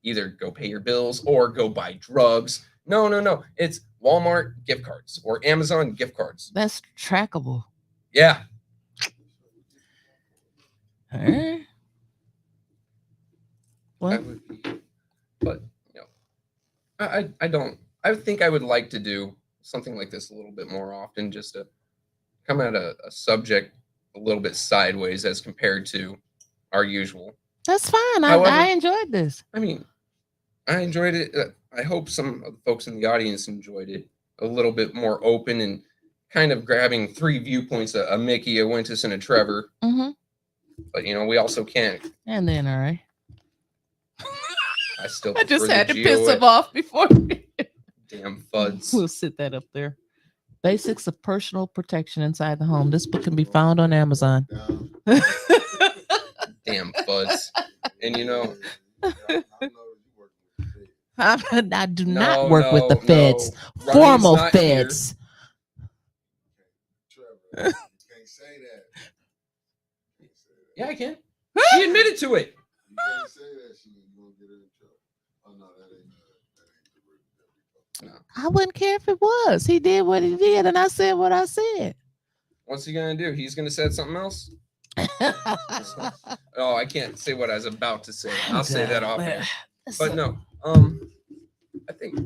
either go pay your bills or go buy drugs. No. It's Walmart gift cards or Amazon gift cards. That's trackable. Yeah. Huh? What? But you know, I don't. I think I would like to do something like this a little bit more often, just to come at a subject a little bit sideways as compared to our usual. That's fine. However, I enjoyed this. I mean, I enjoyed it. I hope some of the folks in the audience enjoyed it. A little bit more open and kind of grabbing three viewpoints: a Mickey, a Wintus, and a Trevor. Mm-hmm. But you know, we also can't. And then, all right. I still. I just prefer had the to piss GOA. him off before. Damn fuds. We'll sit that up there. Basics of personal protection inside the home. This book can be found on Amazon. Damn fuds. And you know, I do not work with the feds. Ryan's Formal not feds. Trevor, you can't say that. Yeah, I can. She admitted to it. You can't say that. You gonna get her in trouble. Oh no, that ain't the route. I wouldn't care if it was. He did what he did, and I said what I said. What's he gonna do? He's gonna say something else? Oh, I can't say what I was about to say. I'll say that off air. But no, I think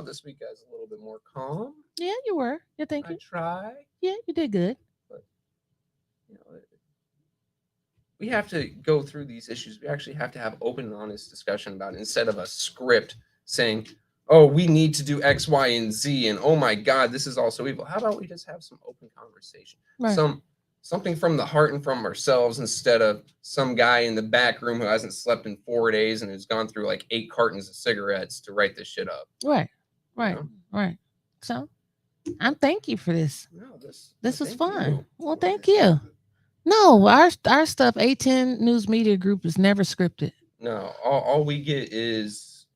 this week I was a little bit more calm. Yeah, you were. You think I you? try. Yeah, you did good. But you know, we have to go through these issues. We actually have to have open and honest discussion about it instead of a script saying, "Oh, we need to do X, Y, and Z," and "Oh my God, this is also evil." How about we just have some open conversation? Right. Something from the heart and from ourselves instead of some guy in the back room who hasn't slept in 4 days and has gone through like 8 cartons of cigarettes to write this shit up. Right. know? Right. So, I'm thank you for this. No, This was thank fun. you. Well, thank you. No, our stuff, A10 News Media Group, is never scripted. No, all we get is,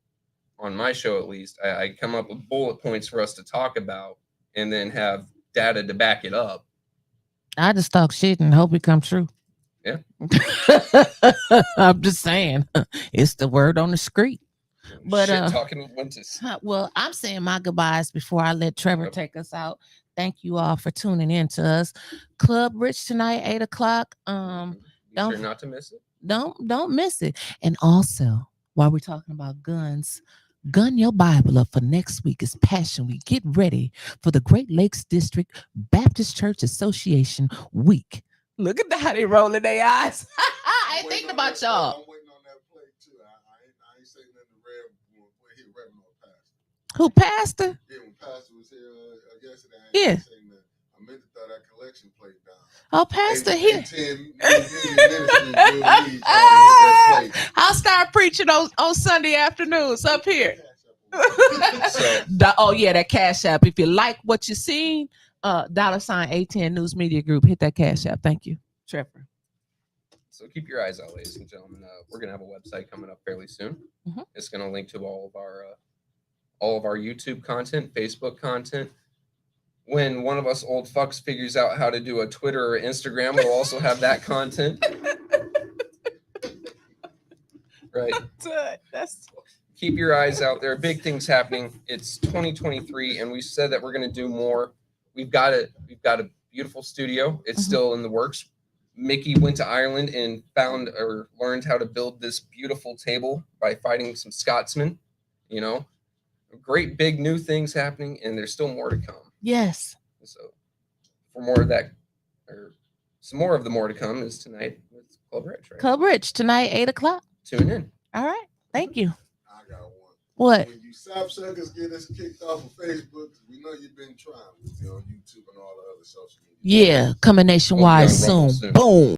on my show at least, I come up with bullet points for us to talk about and then have data to back it up. I just talk shit and hope it come true. Yeah. I'm just saying, it's the word on the street. But Shit talking with Wintus. well, I'm saying my goodbyes before I let Trevor Yep. take us out. Thank you all for tuning in to us. Club Rich tonight, 8:00. Be don't- sure not to miss it. Don't miss it. And also, while we're talking about guns, gun your Bible up for next week is Passion Week. Get ready for the Great Lakes District Baptist Church Association Week. Look at how they rolling their eyes. I ain't thinking about y'all. I'm waiting on that play too. I ain't saying nothing to Rev when he Reverend or Pastor. Who, Pastor? Yeah, when Pastor was here yesterday, I Yeah. ain't saying that. I meant to throw that collection plate down. Oh, Pastor here. I'll start preaching on Sunday afternoons up here. Oh yeah, that Cash App. If you like what you seen, $ A10 News Media Group, hit that Cash App. Thank you, Trevor. So keep your eyes out, ladies and gentlemen. We're gonna have a website coming up fairly soon. Mhm. It's gonna link to all of our YouTube content, Facebook content. When one of us old fucks figures out how to do a Twitter or Instagram, we'll also have that content. Right. That's Keep your eyes out there. Big things happening. It's 2023, and we said that we're going to do more. We've got a beautiful studio. It's Mhm. still in the works. Mickey went to Ireland and found or learned how to build this beautiful table by fighting some Scotsmen. You know, great big new things happening, and there's still more to come. yes. So, for more of that, or some more of the more to come is tonight with Club Rich. Right? Club Rich tonight, 8:00. Tune in. All right. Thank you. What? When you sapsuckers get us kicked off of Facebook, we know you've been trying. We'll be on YouTube and all the other social media. Yeah, coming nationwide We'll be on Rumble soon. soon. Boom.